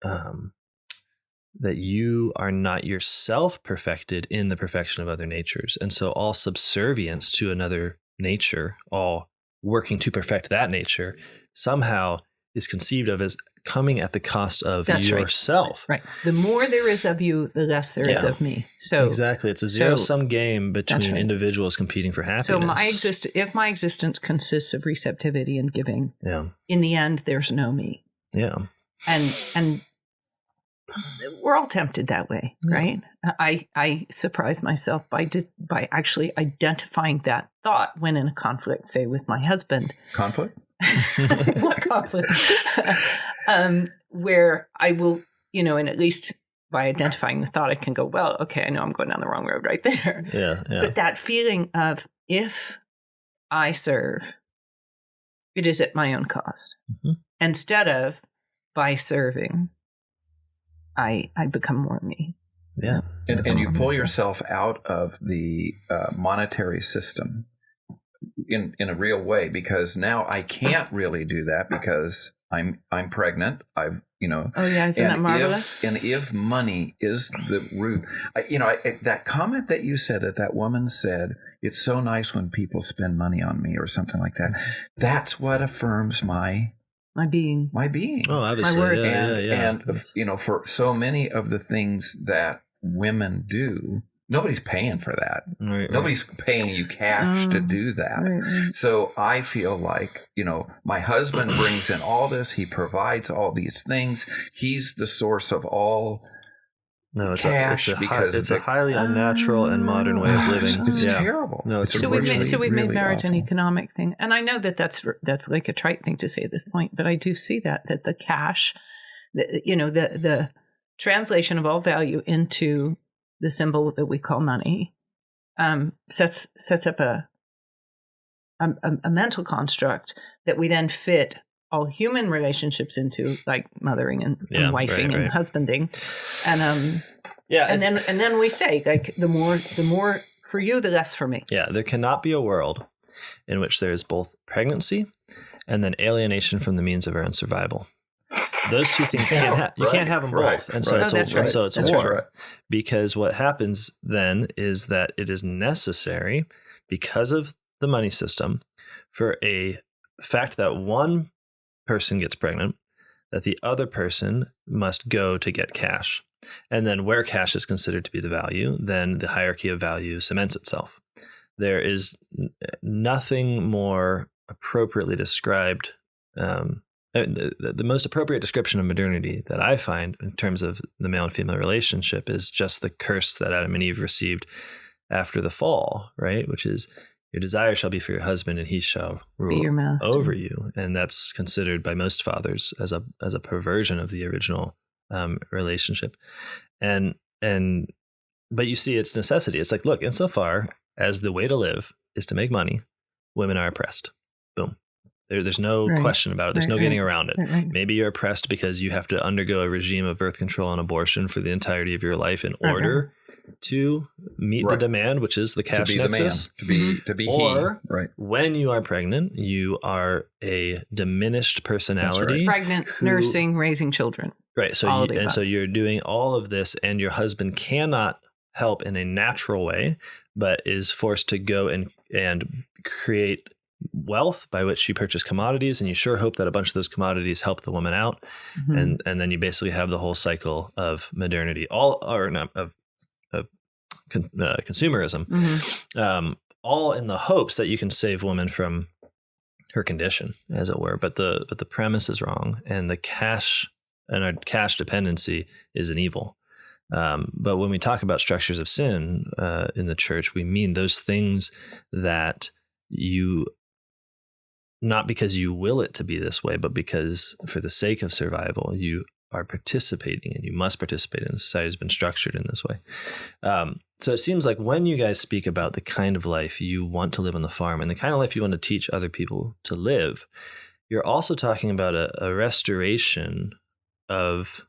that you are not yourself perfected in the perfection of other natures. And so all subservience to another nature, all working to perfect that nature, somehow is conceived of as coming at the cost of yourself. Right. The more there is of you, the less there is of me. So exactly. It's a zero-sum game between individuals competing for happiness. So if my existence consists of receptivity and giving, in the end, there's no me. Yeah. And we're all tempted that way, right? I surprise myself by actually identifying that thought when in a conflict, say with my husband. Conflict? What conflict? Where I will, and at least by identifying the thought, I can go, well, okay, I know I'm going down the wrong road right there. Yeah. But that feeling of if I serve, it is at my own cost. Mm-hmm. Instead of by serving, I become more me. Yeah. And you pull yourself out of the monetary system in a real way, because now I can't really do that because I'm pregnant. I've Oh yeah, isn't that marvelous? If money is the root, that comment that you said that woman said, it's so nice when people spend money on me or something like that. That's what affirms my being. Oh, obviously. My word. And for so many of the things that women do, nobody's paying for that. Right, nobody's paying you cash to do that. Right. So I feel like, my husband brings in all this. He provides all these things. He's the source of all cash. It's a highly unnatural and modern way of living. It's terrible. No, it's so we've made really marriage awful. an economic thing. And I know that's like a trite thing to say at this point, but I do see that the cash, the translation of all value into the symbol that we call money, sets up a mental construct that we then fit all human relationships into, like mothering and wifing and husbanding, and then we say, like, the more for you, the less for me. Yeah, there cannot be a world in which there is both pregnancy and then alienation from the means of our own survival. Those two things you can't have them both, and so it's a war. Right. Because what happens then is that it is necessary, because of the money system, for a fact that one person gets pregnant, that the other person must go to get cash, and then where cash is considered to be the value, then the hierarchy of value cements itself. There is nothing more appropriately described. The most appropriate description of modernity that I find in terms of the male and female relationship is just the curse that Adam and Eve received after the fall, right? Which is, your desire shall be for your husband and he shall rule over you. And that's considered by most fathers as a perversion of the original relationship. But you see its necessity. It's like, look, insofar as the way to live is to make money, women are oppressed. Boom. There's no question about it. There's no getting around it. Right. Maybe you're oppressed because you have to undergo a regime of birth control and abortion for the entirety of your life in order to meet the demand, which is the cash nexus. To be or when you are pregnant, you are a diminished personality. Pregnant, nursing, raising children. Right. So so you're doing all of this, and your husband cannot help in a natural way, but is forced to go and create wealth by which you purchase commodities, and you sure hope that a bunch of those commodities help the woman out. Mm-hmm. And then you basically have the whole cycle of modernity, consumerism, all in the hopes that you can save women from her condition, as it were. But the premise is wrong, and the cash and our cash dependency is an evil. But when we talk about structures of sin in the church, we mean those things that you, not because you will it to be this way, but because for the sake of survival, you are participating, and you must participate in. Society has been structured in this way. So it seems like when you guys speak about the kind of life you want to live on the farm and the kind of life you want to teach other people to live, you're also talking about a restoration of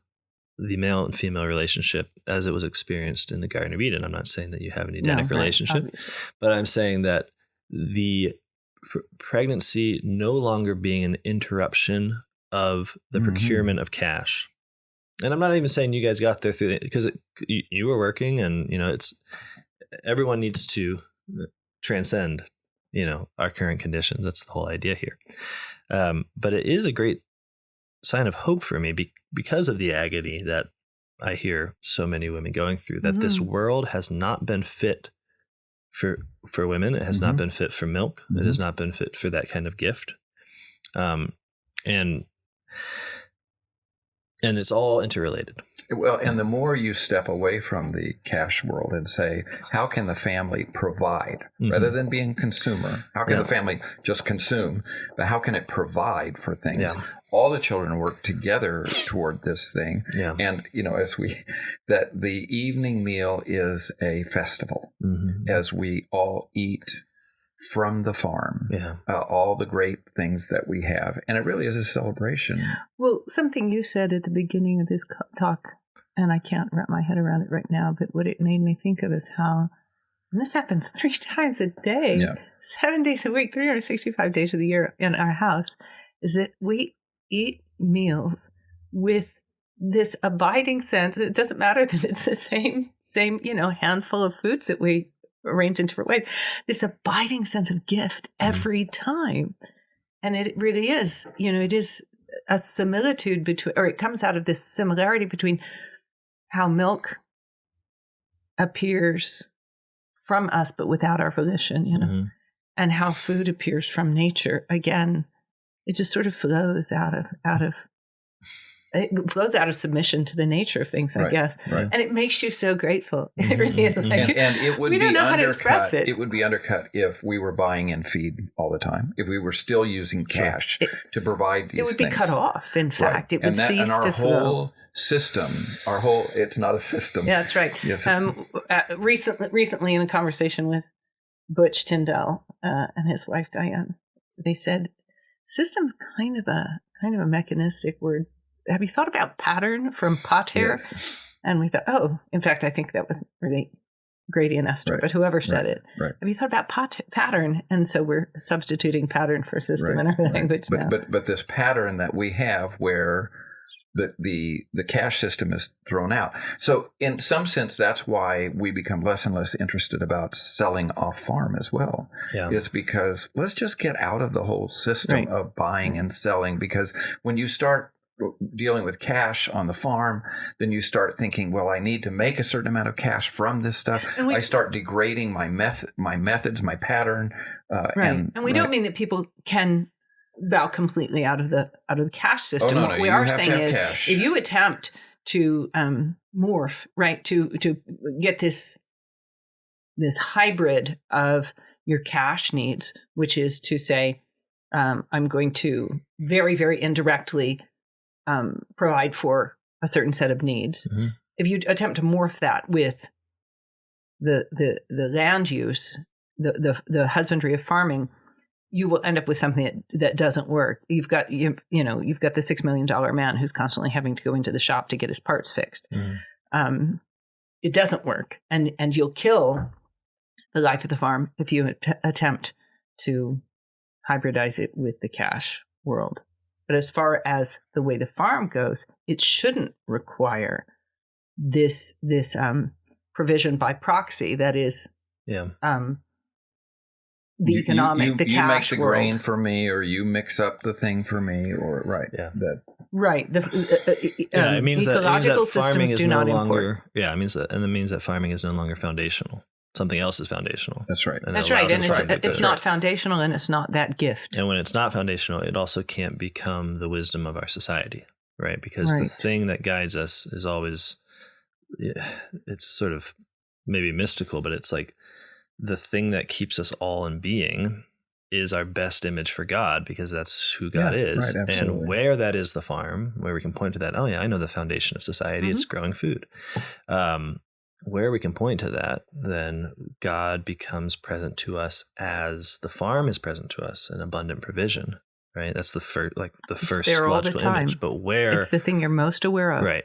the male and female relationship as it was experienced in the Garden of Eden. I'm not saying that you have an Edenic relationship, obviously, but I'm saying that the pregnancy no longer being an interruption of the procurement of cash. And I'm not even saying you guys got there through it, because you were working, and it's everyone needs to transcend our current conditions. That's the whole idea here. But it is a great sign of hope for me because of the agony that I hear so many women going through, that this world has not been fit for women. It has not been fit for milk. It has not been fit for that kind of gift. And it's all interrelated. Well, and the more you step away from the cash world and say, how can the family provide rather than being consumer? How can the family just consume? But how can it provide for things? Yeah. All the children work together toward this thing. Yeah. And, that the evening meal is a festival as we all eat from the farm, all the great things that we have. And it really is a celebration. Well, something you said at the beginning of this talk, and I can't wrap my head around it right now, but what it made me think of is how, and this happens 3 times a day, 7 days a week, 365 days of the year in our house, is that we eat meals with this abiding sense. It doesn't matter that it's the same handful of foods that we arranged in different ways, this abiding sense of gift every time. And it really is, it is a similitude between, or it comes out of this similarity between how milk appears from us, but without our volition, and how food appears from nature. Again, it just sort of flows out of submission to the nature of things, I guess. Right. And it makes you so grateful. It really is. And it would we be don't know undercut. How to express it. It would be undercut if we were buying in feed all the time. If we were still using cash to provide these things. It would be cut off, in fact. It would cease to flow. And our whole system, it's not a system. Yeah, that's right. Yes. Recently in a conversation with Butch Tyndall and his wife Diane, they said, system's kind of a mechanistic word. Have you thought about pattern from pater? Yes. And we thought, in fact, I think that was really Grady and Esther, but whoever said it. Right. Have you thought about pattern? And so we're substituting pattern for system in our language now. But this pattern that we have where the cash system is thrown out. So in some sense, that's why we become less and less interested about selling off farm as well. Yeah. It's because let's just get out of the whole system of buying and selling, because when you start dealing with cash on the farm, then you start thinking, well, I need to make a certain amount of cash from this stuff. I start degrading my methods, my pattern. And we don't mean that people can bow completely out of the cash system. What we are saying is, cash. If you attempt to morph, to get this hybrid of your cash needs, which is to say, I'm going to very, very indirectly provide for a certain set of needs. Mm-hmm. If you attempt to morph that with the land use, the husbandry of farming, you will end up with something that doesn't work. You've got the $6 million man who's constantly having to go into the shop to get his parts fixed. Mm-hmm. It doesn't work, and you'll kill the life of the farm if you attempt to hybridize it with the cash world. But as far as the way the farm goes, it shouldn't require this provision by proxy. That is, the economic, the cash you make the world. Grain for me, or you mix up the thing for me, or right. It means ecological that farming systems is do no not longer. Import. Yeah, it means that farming is no longer foundational. something else is foundational. That's right. That's right. And it's not foundational, and it's not that gift. And when it's not foundational, it also can't become the wisdom of our society, right? Because the thing that guides us is always, it's sort of maybe mystical, but it's like the thing that keeps us all in being is our best image for God, because that's who God is. Right, and where that is the farm, where we can point to that, oh yeah, I know the foundation of society, it's growing food. Where we can point to that, then God becomes present to us as the farm is present to us in abundant provision, right? That's the first, first logical image. But where it's the thing you're most aware of, right?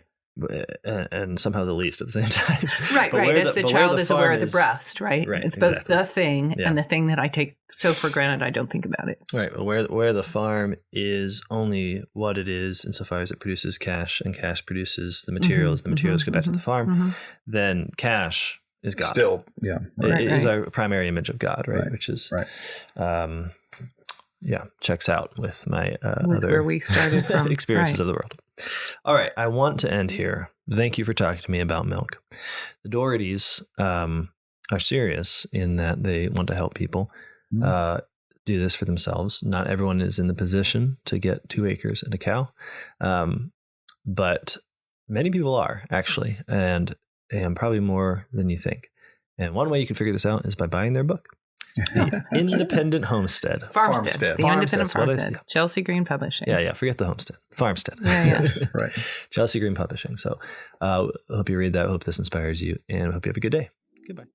And somehow the least at the same time. Right. As the child is aware of the breast, right? It's both the thing and the thing that I take so for granted I don't think about it. Right. Where the farm is only what it is insofar as it produces cash, and cash produces the materials, the materials go back to the farm, then cash is God. Still, It is our primary image of God, right? Which is checks out with my other where we started from. experiences of the world. All right, I want to end here. Thank you for talking to me about milk. The Dohertys are serious in that they want to help people do this for themselves. Not everyone is in the position to get 2 acres and a cow, but many people are, actually, and probably more than you think. And one way you can figure this out is by buying their book. The Independent Homestead. Farmstead. The Independent Farmstead. Chelsea Green Publishing. Yeah. Forget the homestead. Farmstead. Yeah. Right. Chelsea Green Publishing. So I hope you read that. I hope this inspires you, and I hope you have a good day. Goodbye.